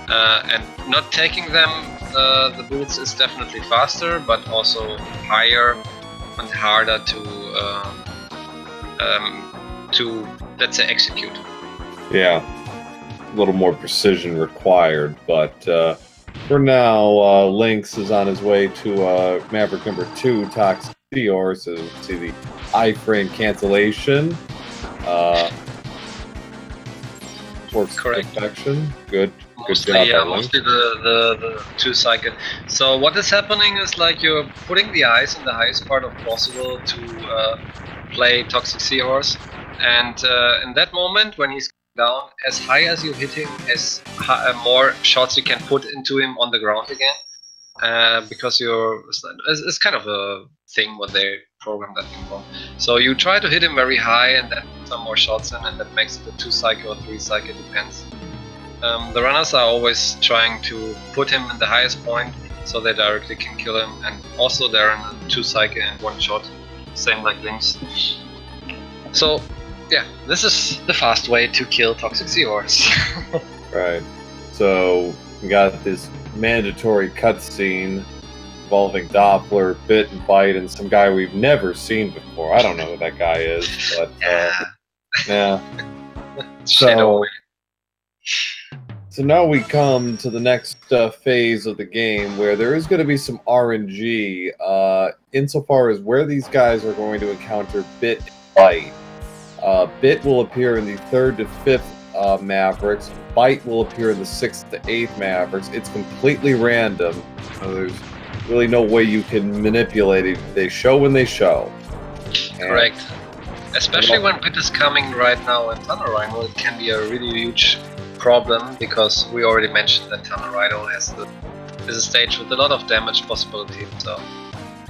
and not taking them the boots is definitely faster, but also higher and harder to let's say execute. Yeah, a little more precision required, but for now Lynx is on his way to Maverick number 2, Toxic Seahorse. So you can see the iframe cancellation. Works to perfection. Good job. Yeah, mostly the 2-cycle. So what is happening is like you're putting the ice in the highest part of possible to play Toxic Seahorse, and in that moment when he's down, as high as you hit him, as more shots you can put into him on the ground again. Because it's kind of a thing what they programmed that thing for. So you try to hit him very high and then put some more shots in, and that makes it a 2-cycle or 3-cycle, depends. The runners are always trying to put him in the highest point so they directly can kill him, and also they're in a 2-cycle and 1 shot, same like Lynx. So yeah, this is the fast way to kill Toxic Seahorse. Right. So we got this mandatory cutscene involving Doppler, Bit and Bite, and some guy we've never seen before. I don't know who that guy is, but yeah. So now we come to the next phase of the game, where there is going to be some RNG insofar as where these guys are going to encounter Bit and Bite. Bit will appear in the 3rd to 5th Mavericks. Bite will appear in the 6th to 8th Mavericks. It's completely random. So there's really no way you can manipulate it. They show when they show. Correct. Especially when Bit is coming right now in Tunnel Rhino, it can be a really huge problem, because we already mentioned that Tunnel Rhino is a stage with a lot of damage possibilities, so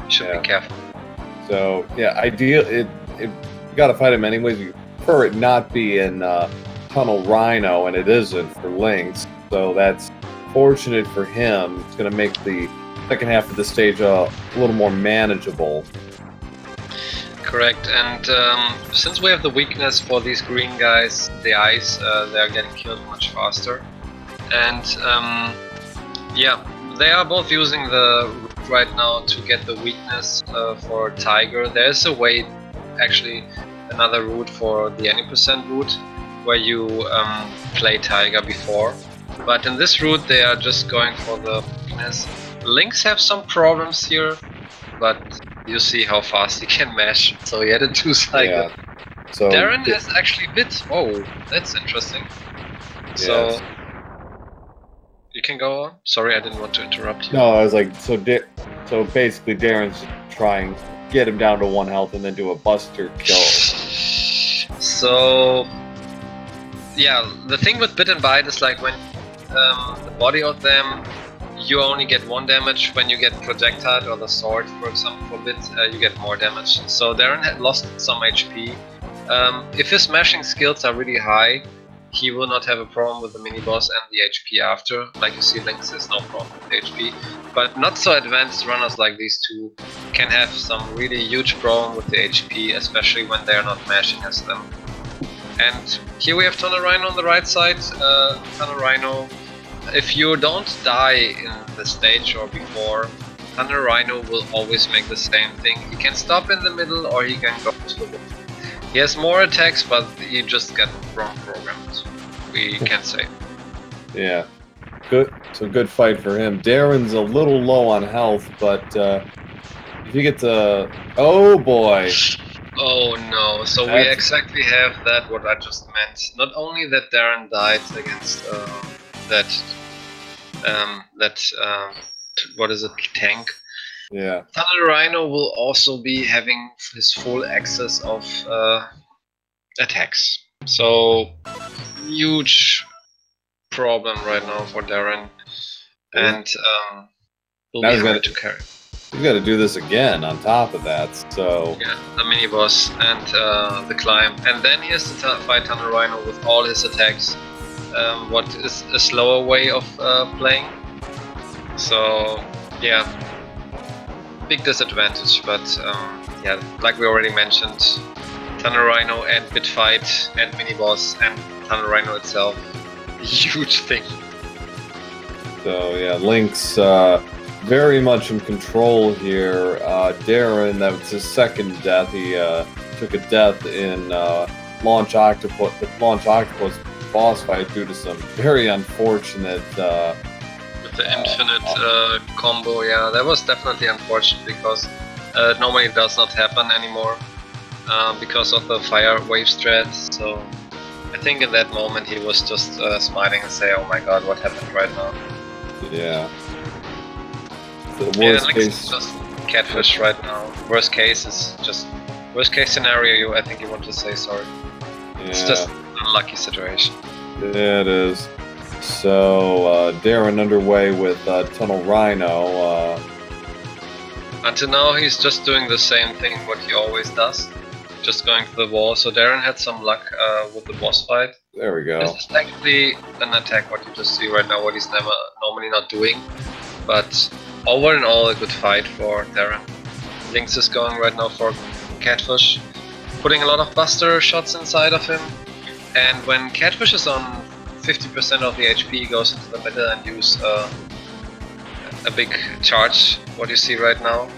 you should be careful. So yeah, you gotta fight him anyways. You prefer it not be in Tunnel Rhino, and it isn't for Lynx, so that's fortunate for him. It's going to make the second half of the stage a little more manageable. Correct, and since we have the weakness for these green guys, the ice, they're getting killed much faster. And yeah, they are both using the route right now to get the weakness for Tiger. There's a way, actually, another route for the any percent route, where you play Tiger before, but in this route they are just going for the weakness. Lynx have some problems here, but you see how fast he can mash, so he had a 2-cycle. Yeah. So Darren has actually Bit. Oh, that's interesting. Yes. So You can go on. Sorry, I didn't want to interrupt you. No, I was like, so basically Darren's trying to get him down to 1 health and then do a buster kill. So, yeah, the thing with Bit and Bite is like when the body of them, you only get 1 damage. When you get projectile or the sword, for example, for Bit, you get more damage. So Darren had lost some HP. If his smashing skills are really high, he will not have a problem with the mini-boss and the HP after. Like you see, Lynx is no problem with HP. But not so advanced runners like these two can have some really huge problem with the HP, especially when they're not mashing as them. And here we have Tunnel Rhino on the right side. Tunnel Rhino, if you don't die in the stage or before, Tunnel Rhino will always make the same thing. He can stop in the middle or he can go to the wall. He has more attacks, but he just got wrong programmed, we can say. Yeah, good. So good fight for him. Darren's a little low on health, but if you get to... Oh boy! Oh no, so we exactly have that, what I just meant. Not only that Darren died against what is it, tank? Yeah. Tunnel Rhino will also be having his full access of attacks. So, huge problem right now for Darren. And will be hard to carry. We've got to do this again on top of that, so... Yeah, the mini-boss and the climb. And then he has to fight Tunnel Rhino with all his attacks. What is a slower way of playing. So, yeah. Big disadvantage, but yeah, like we already mentioned, Tunnel Rhino and Bit Fight and mini-boss and Tunnel Rhino itself, huge thing. So yeah, Lynx very much in control here. Darren, that was his second death. He took a death in the Launch Octopus boss fight due to some very unfortunate the infinite combo, yeah, that was definitely unfortunate because it normally does not happen anymore because of the fire wave strat. So I think in that moment he was just smiling and say, "Oh my God, what happened right now?" Yeah. The worst case is just catfish right now. Worst case is just worst case scenario. I think you want to say sorry. Yeah. It's just an unlucky situation. Yeah, it is. So, Darren underway with Tunnel Rhino. Until now, he's just doing the same thing what he always does, just going to the wall. So Darren had some luck with the boss fight. There we go. This is actually an attack what you just see right now, what he's normally not doing. But over and all, a good fight for Darren. Lynx is going right now for Catfish, putting a lot of buster shots inside of him. And when Catfish is on 50% of the HP, goes into the middle and use a big charge, what you see right now.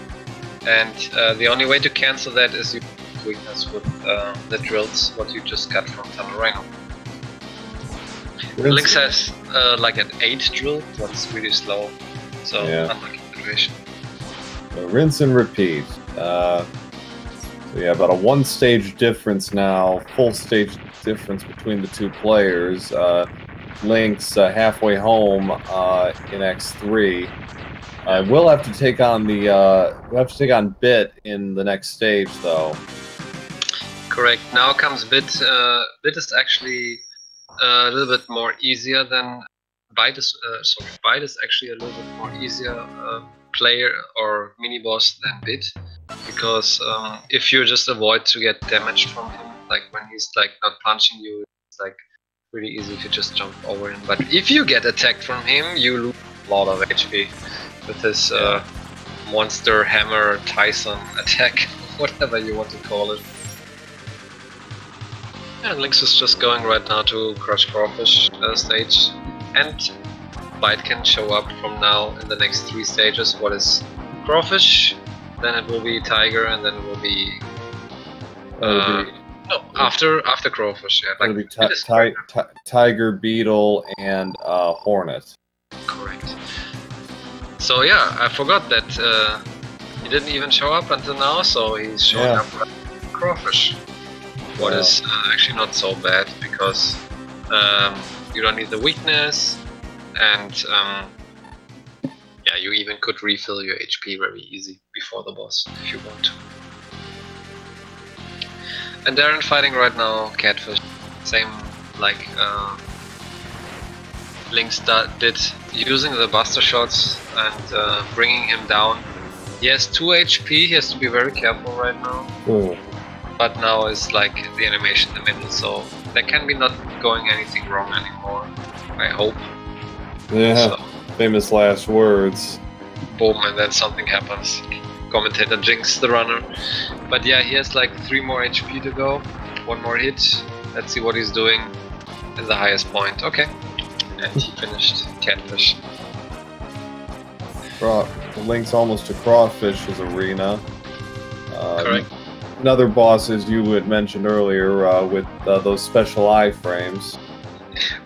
And the only way to cancel that is use weakness with the drills, what you just got from Tunnel Rhino. Lynx has like an 8 drill, what's really slow, so yeah. Unlucky situation. So rinse and repeat. So yeah, about a 1 stage difference now, full stage difference between the two players. Lynx halfway home in X3. We'll have to take on Bit in the next stage, though. Correct. Now comes Bit. Bit is actually a little bit more easier than Bite is. Bite is actually a little bit more easier player or mini boss than Bit, because if you just avoid to get damaged from him, like when he's like not punching you, it's like really easy to just jump over him. But if you get attacked from him, you lose a lot of HP with his monster hammer Tyson attack, whatever you want to call it. And Lynx is just going right now to Crush Crawfish stage, and Bite can show up from now in the next 3 stages. What is Crawfish? Then it will be Tiger, and then it will be after Crawfish, yeah. Like it'll be Tiger, Beetle, and Hornet. Correct. So yeah, I forgot that he didn't even show up until now, so he's showing up with Crawfish. What is actually not so bad, because you don't need the weakness, and yeah, you even could refill your HP very easy before the boss if you want to. And Darren fighting right now Catfish, same like Lynx did, using the buster shots and bringing him down. He has 2 HP, he has to be very careful right now. Ooh. But now is like the animation in the middle, so there can be not going anything wrong anymore, I hope. Yeah, so, famous last words. Boom, and then something happens. Commentator jinxed the runner. But yeah, he has like 3 more HP to go. 1 more hit. Let's see what he's doing in the highest point. Okay. And he finished Catfish. Lynx almost to Crawfish's arena. Correct. Another boss, as you had mentioned earlier, with those special iframes.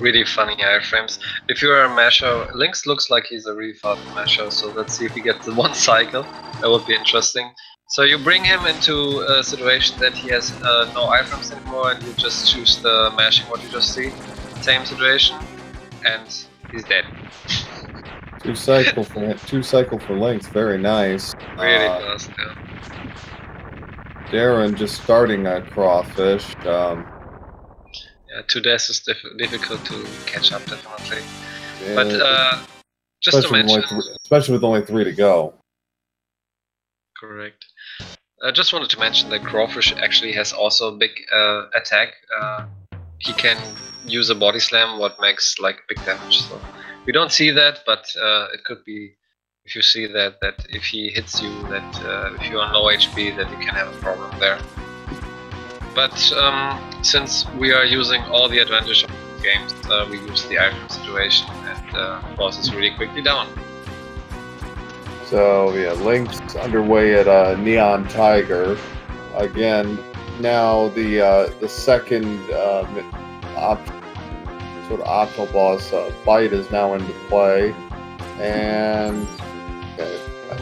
Really funny iframes. If you're a masher, Lynx looks like he's a really fast masher, so let's see if he gets the 1 cycle. That would be interesting. So you bring him into a situation that he has no iframes anymore, and you just choose the mashing, what you just see. Same situation, and he's dead. 2 cycle for Lynx, very nice. Really fast, yeah. Darren just starting at Crawfish. Yeah, 2 deaths is difficult to catch up, definitely. Yeah, but just to mention, especially with only 3 to go. Correct. I just wanted to mention that Crawfish actually has also a big attack. He can use a body slam, what makes like big damage. So we don't see that, but it could be. If you see that if he hits you, that if you're on low HP, that you can have a problem there. But since we are using all the advantage of the games, we use the iframe situation, and the boss is really quickly down. So yeah, Lynx underway at Neon Tiger. Again, now the second sort of optional boss, Bite, is now into play, and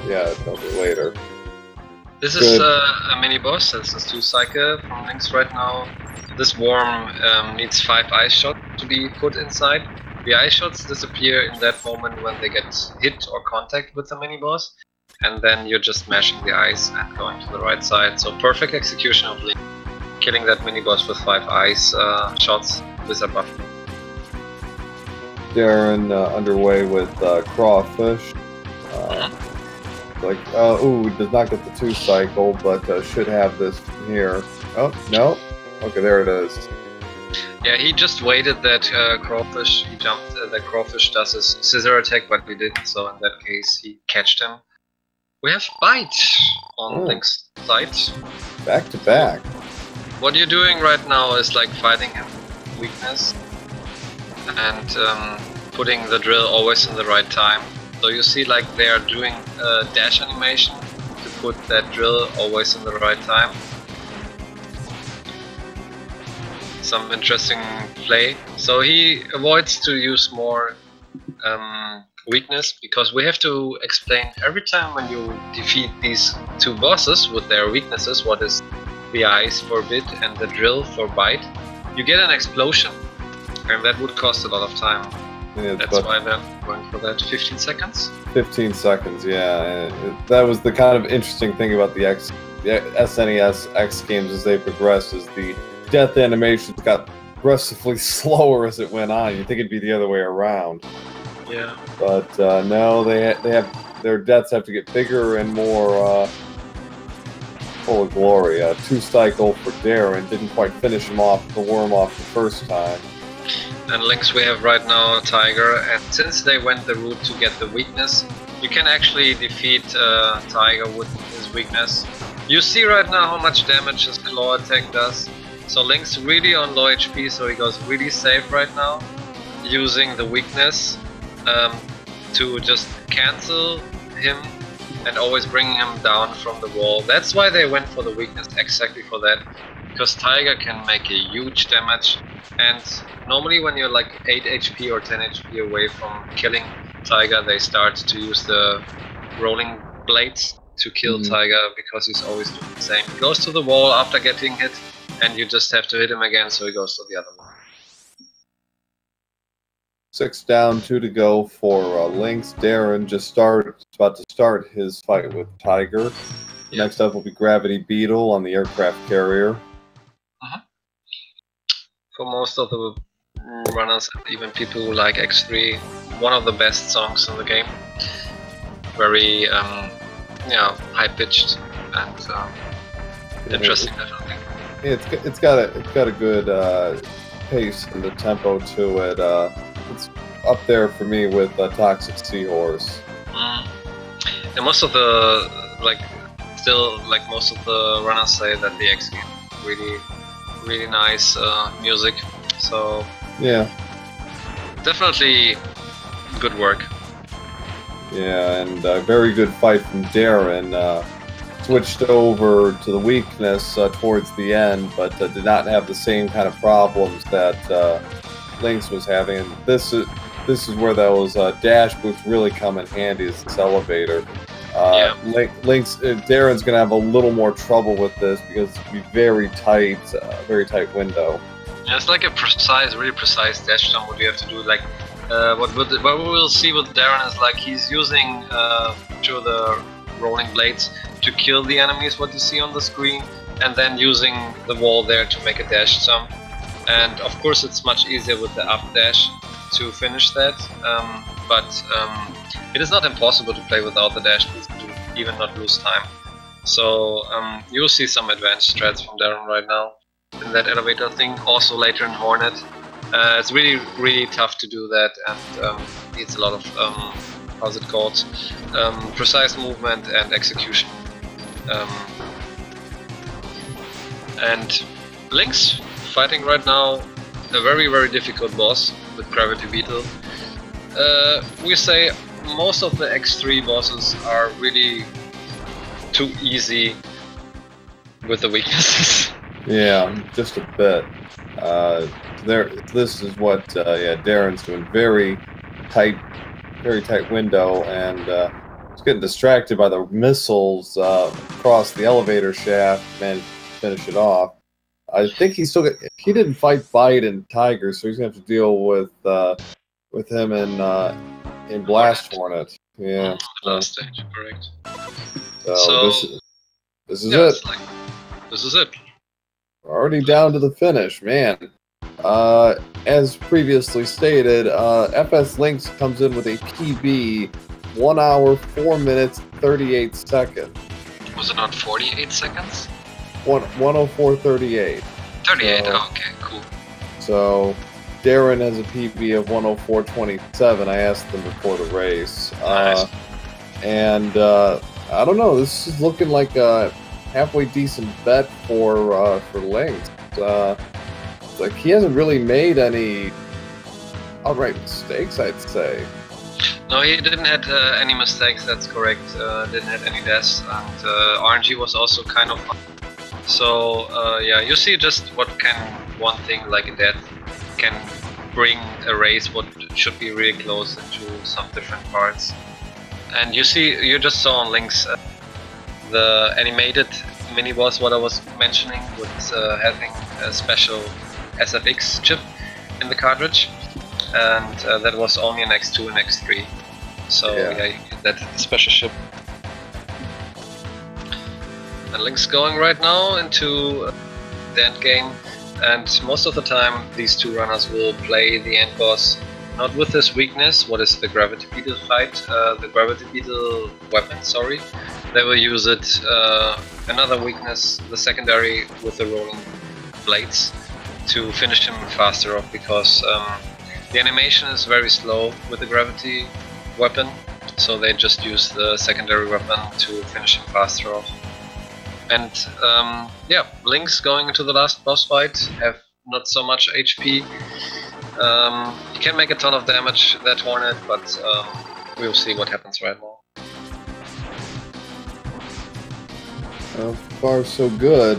yeah, that'll be later. This is a mini boss. This is 2 cycle from Lynx right now. This worm needs 5 ice shots to be put inside. The ice shots disappear in that moment when they get hit or contact with the mini boss, and then you're just mashing the ice and going to the right side. So perfect execution of Lynx, killing that mini boss with 5 ice shots with a buff. Darren underway with Crawfish. Ooh, does not get the 2 cycle, but should have this here. Oh, no. Okay, there it is. Yeah, he just waited that Crawfish, he jumped, that Crawfish does his scissor attack, but he didn't, so in that case he catched him. We have Bite on Lynx's side. Back to back. What you're doing right now is like fighting him weakness and putting the drill always in the right time. So you see like they are doing a dash animation to put that drill always in the right time. Some interesting play. So he avoids to use more weakness, because we have to explain every time when you defeat these 2 bosses with their weaknesses, what is the ice for Bit and the drill for Bite, you get an explosion, and that would cost a lot of time. Yeah, that's why they're going for that. 15 seconds? 15 seconds, yeah. And that was the kind of interesting thing about the SNES X games as they progressed, is the death animations got progressively slower as it went on. You'd think it'd be the other way around. Yeah. But no, they have their deaths have to get bigger and more full of glory. 2 cycle for Darren, didn't quite finish him off, the worm off the first time. And Lynx we have right now Tiger, and since they went the route to get the weakness, you can actually defeat Tiger with his weakness. You see right now how much damage his claw attack does. So Lynx really on low HP, so he goes really safe right now, using the weakness to just cancel him and always bring him down from the wall. That's why they went for the weakness, exactly for that, because Tiger can make a huge damage, and normally when you're like 8 HP or 10 HP away from killing Tiger, they start to use the rolling blades to kill Tiger, because he's always doing the same. He goes to the wall after getting hit, and you just have to hit him again, so he goes to the other one. 6 down, 2 to go for Lynx. Darren about to start his fight with Tiger. Yeah. Next up will be Gravity Beetle on the aircraft carrier. For most of the runners, even people who like X3, one of the best songs in the game. Very, high pitched and interesting, definitely. It's got a good pace and the tempo to it. It's up there for me with Toxic Seahorse. And most of the most of the runners say that the X game really nice music. So yeah, definitely good work. Yeah, and a very good fight from Darren. Switched over to the weakness towards the end, but did not have the same kind of problems that Lynx was having. And this is where those dash boots really come in handy, is this elevator. Lynx, Darren's gonna have a little more trouble with this because it's gonna be very tight window. Yeah, it's like a really precise dash jump. What you have to do, like what we will see with Darren is like he's using through the rolling blades to kill the enemies, what you see on the screen, and then using the wall there to make a dash jump. And of course it's much easier with the up dash to finish that, but it is not impossible to play without the dash boost to even not lose time. So you'll see some advanced strats from Darren right now in that elevator thing, also later in Hornet. It's really tough to do that, and needs a lot of how's it called, precise movement and execution. And Lynx fighting right now a very difficult boss with Gravity Beetle. We say most of the X3 bosses are really too easy with the weaknesses. Yeah, just a bit. This is what Darren's doing. Very tight window, and he's getting distracted by the missiles across the elevator shaft. Managed to finish it off. I think he didn't fight Bite and Tiger, so he's gonna have to deal with him in Blast Hornet. Yeah. Last stage, correct. So this is yeah, it. This is it. We're already down to the finish, man. As previously stated, fslynx comes in with a PB 1 hour 4 minutes 38 seconds. Was it not 48 seconds? 104.38. 38. Oh, okay, cool. So Darren has a PB of 104.27. I asked them before the race. Nice. And I don't know. This is looking like a halfway decent bet for Lynx. Like he hasn't really made any outright mistakes, I'd say. No, he didn't have any mistakes. That's correct. Didn't have any deaths, and RNG was also kind of fun. So yeah, you see just what can one thing like a death can bring a race what should be really close into some different parts. And you just saw on Lynx the animated mini boss, what I was mentioning, with having a special SFX chip in the cartridge, and that was only an X2 and X3. So yeah, you get that special chip. And Lynx going right now into the end game, and most of the time these two runners will play the end boss not with this weakness, what is the Gravity Beetle fight, the Gravity Beetle weapon, sorry. They will use it, another weakness, the secondary with the rolling blades, to finish him faster off, because the animation is very slow with the gravity weapon, so they just use the secondary weapon to finish him faster off. And yeah, Lynx going into the last boss fight have not so much HP. He can make a ton of damage, that Hornet, but we'll see what happens right now. So far, so good.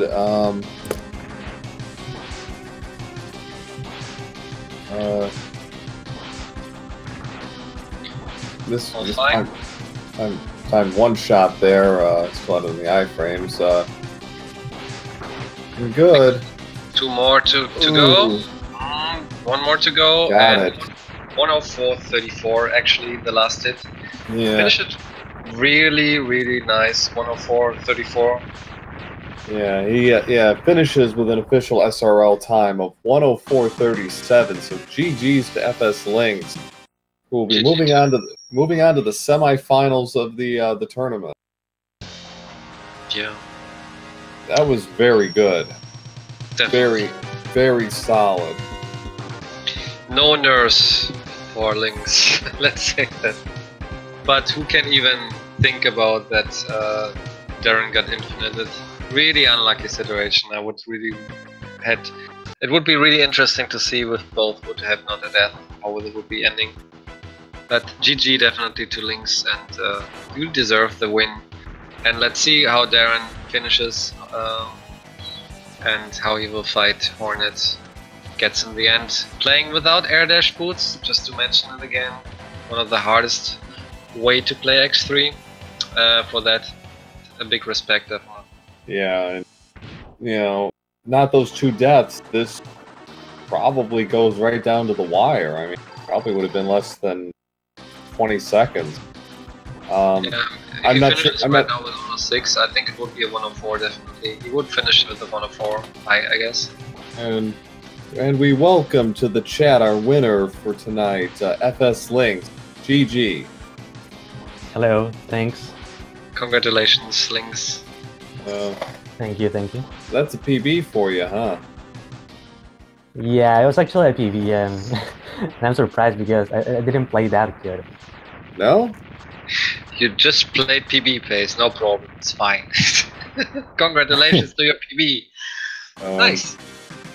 This time one shot there. It's flooded in the iframes. Good. Two more to go. One more to go. Got and it. 104.34 actually the last hit. Yeah. Finished it really, really nice. 104.34. Yeah, he finishes with an official SRL time of 104.37. So GG's to fslynx, who will be moving on to the semifinals of the tournament. Yeah, that was very good. definitely. Very solid. No nerves for Lynx, let's say that. But who can even think about that Darren got infinited? Really unlucky situation. I would really it would be really interesting to see if both would have not a death, how it would be ending. But GG definitely to Lynx, and you deserve the win. And let's see how Darren finishes and how he will fight Hornet. Gets in the end. Playing without air dash boots, just to mention it again. One of the hardest way to play X3. For that, a big respect definitely. Yeah, and not those 2 deaths. This probably goes right down to the wire. I mean, probably would have been less than 20 seconds. I'm not sure. I'm right now with 106. I think it would be a 104 definitely. He would finish with a 104, I guess. And we welcome to the chat our winner for tonight, fslynx. GG. Hello, thanks. Congratulations, Lynx. Thank you. That's a PB for you, huh? Yeah, it was actually a PB, and I'm surprised because I didn't play that good. No? You just played PB pace, no problem, it's fine. Congratulations to your PB. Nice.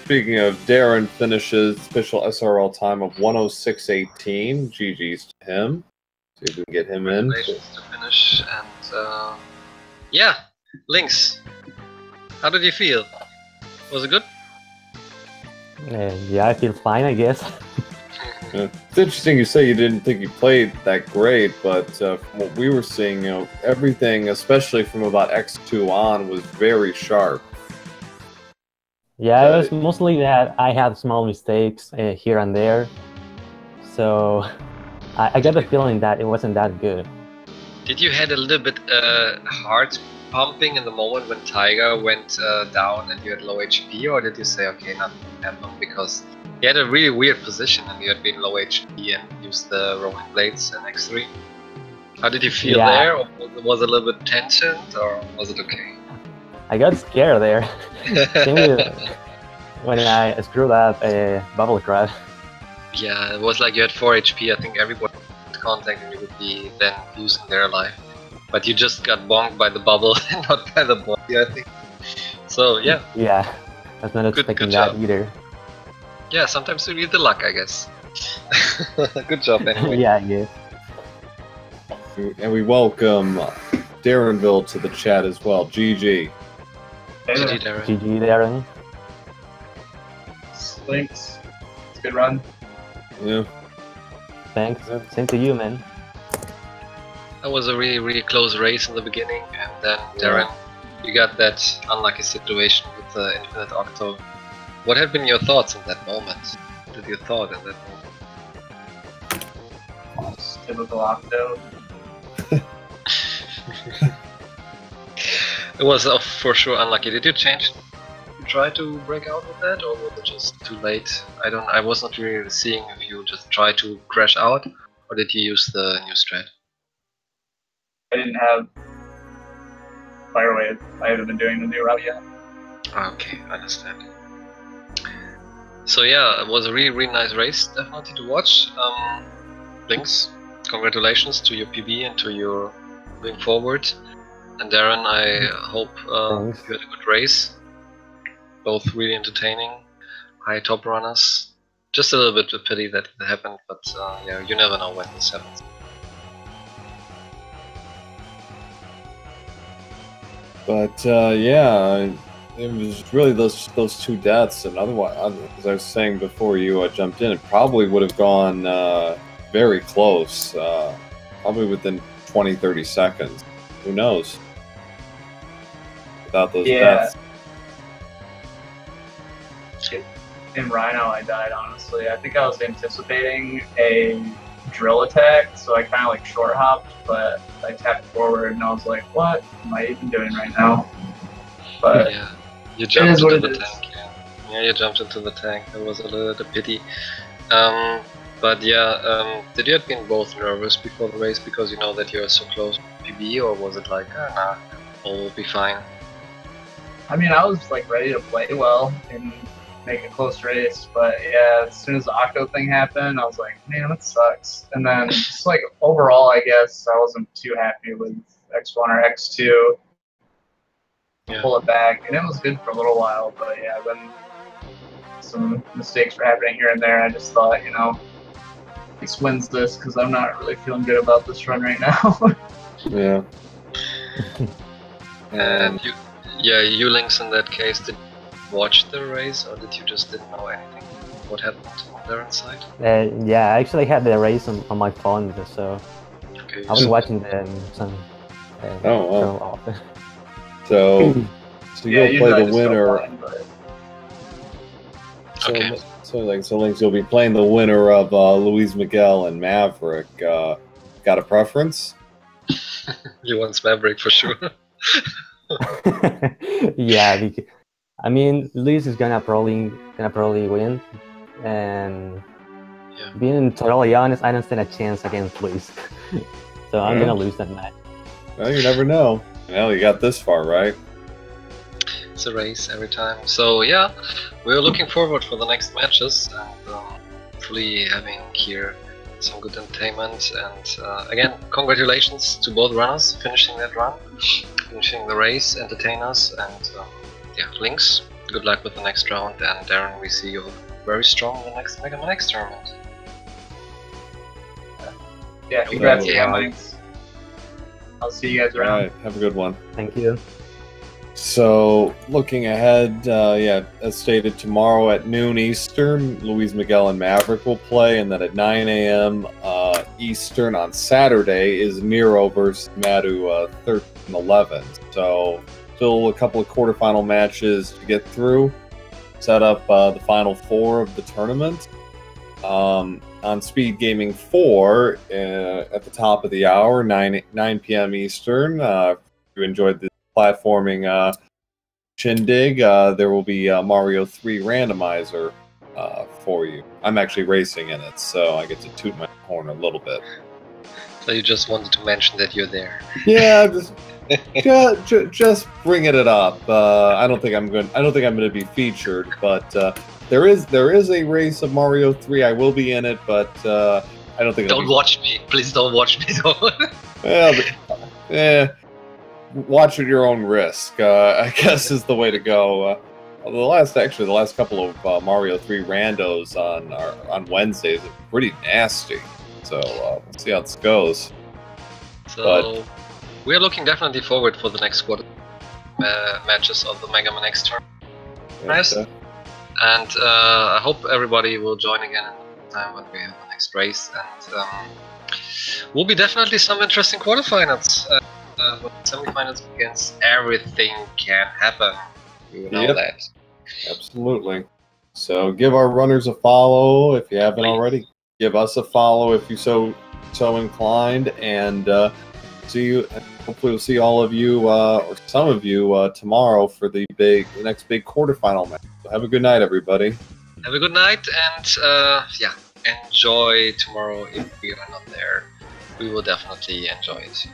Speaking of, Darren finishes official SRL time of 106.18. GG's to him. See if we can get him in. Congratulations to finish, and yeah, Lynx. How did you feel? Was it good? Yeah, I feel fine, I guess. It's interesting you say you didn't think you played that great, but from what we were seeing, everything, especially from about X2 on, was very sharp. Yeah, it was mostly that I had small mistakes here and there, so I got the feeling that it wasn't that good. Did you had a little bit heart pumping in the moment when Tiger went down and you had low HP, or did you say, okay, nothing happened because you had a really weird position and you had been low HP and used the rolling blades in X3? How did you feel there? Or was it a little bit tensioned, or was it okay? I got scared there. When I screwed up a bubble crab. Yeah, it was like you had 4 HP. I think everybody in contact and you would be then losing their life. But you just got bonked by the bubble and not by the body, I think. So, yeah. Yeah, I was not expecting that either. Yeah, sometimes you need the luck, I guess. Good job, anyway. Yeah, I guess. And we welcome Darrenville to the chat as well. GG. GG, Darren. GG, Darren. Thanks. It's a good run. Yeah. Thanks. Same to you, man. That was a really, really close race in the beginning, and then Darren, you got that unlucky situation with the Infinite Octo. What had been your thoughts in that moment? What did you thought in that moment? Just typical Octo. It was for sure unlucky. Did you change? You try to break out with that, or was it just too late? I was not really seeing if you just try to crash out, or did you use the new strat? I didn't have Fire Wave. I haven't been doing the new route yet. Okay, I understand. So yeah, it was a really, really nice race, definitely to watch. Lynx, congratulations to your PB and to your moving forward. And Darren, I hope you had a good race. Both really entertaining, high top runners. Just a little bit of pity that it happened, but yeah, you never know when this happens. But yeah, it was really those 2 deaths, and otherwise, as I was saying before you jumped in, it probably would have gone very close, probably within 20-30 seconds. Who knows? Without those deaths. in Rhino I died, honestly. I think I was anticipating a drill attack, so I kind of like short hopped, but I tapped forward and I was like, what am I even doing right now? But Yeah, you jumped what into it the is. tank. Yeah, you jumped into the tank. That was a little pity. But yeah, did you have been both nervous before the race because you know that you're so close to PB, or was it like, nah, all will be fine? I mean, I was like ready to play well and make a close race, but yeah, as soon as the Octo thing happened, I was like, man, that sucks. And then just like overall, I guess I wasn't too happy with X1 or X2. Yeah. Pull it back, and it was good for a little while, but yeah, then some mistakes were happening here and there. I just thought, you know, X wins this because I'm not really feeling good about this run right now. Yeah. And you Lynx in that case, did you watch the race or did you just didn't know anything? What happened on their side? Yeah, I actually had the race on my phone, so Okay, I was watching some. Oh, wow. show off. So Yeah, you'll play usually I the just go winner. blind, but Okay. So Lynx, you'll be playing the winner of Luis Miguel and Maverick. Got a preference? You want Maverick for sure. Yeah, I mean, Luis is gonna probably win, and Yeah. being totally honest, I don't stand a chance against Luis, so I'm Yeah. gonna lose that match. Well, you never know. Well, you got this far, right? It's a race every time. So yeah, we're looking forward for the next matches and hopefully having here some good entertainment. And again, congratulations to both runners finishing that run, finishing the race, entertain us, and yeah, Lynx, good luck with the next round. And Darren, we see you very strong in the next MMX tournament. yeah, congrats Yeah. again, Lynx. I'll see you guys All around. right. Have a good one. Thank you. So, looking ahead, yeah, as stated, tomorrow at noon Eastern, Luis Miguel and Maverick will play, and then at 9 a.m. Eastern on Saturday is Nero versus Madu 13-11. So, still a couple of quarterfinal matches to get through. Set up the final four of the tournament. On Speed Gaming 4 at the top of the hour, 9 p.m. Eastern. If you enjoyed the platforming shindig, there will be Mario 3 randomizer for you. I'm actually racing in it, so I get to toot my horn a little bit. So you just wanted to mention that you're there. Yeah, just bringing it up. I don't think I'm going to be featured, but there is a race of Mario 3. I will be in it, but I don't think. Don't watch me, please. Don't watch me. Well, watch at your own risk. I guess is the way to go. The last couple of Mario 3 randos on Wednesdays are pretty nasty. So we'll see how this goes. So we're looking definitely forward for the next quarter matches of the MMX tournament. Nice. Okay. And I hope everybody will join again at the time when we have the next race. And will be definitely some interesting quarterfinals. With semifinals against everything can happen. You know that. Absolutely. So give our runners a follow if you haven't already. Give us a follow if you so inclined, and see you. Hopefully, we'll see all of you or some of you tomorrow for the next big quarterfinal match. So have a good night, everybody. Have a good night, and yeah, enjoy tomorrow if we are not there. We will definitely enjoy it.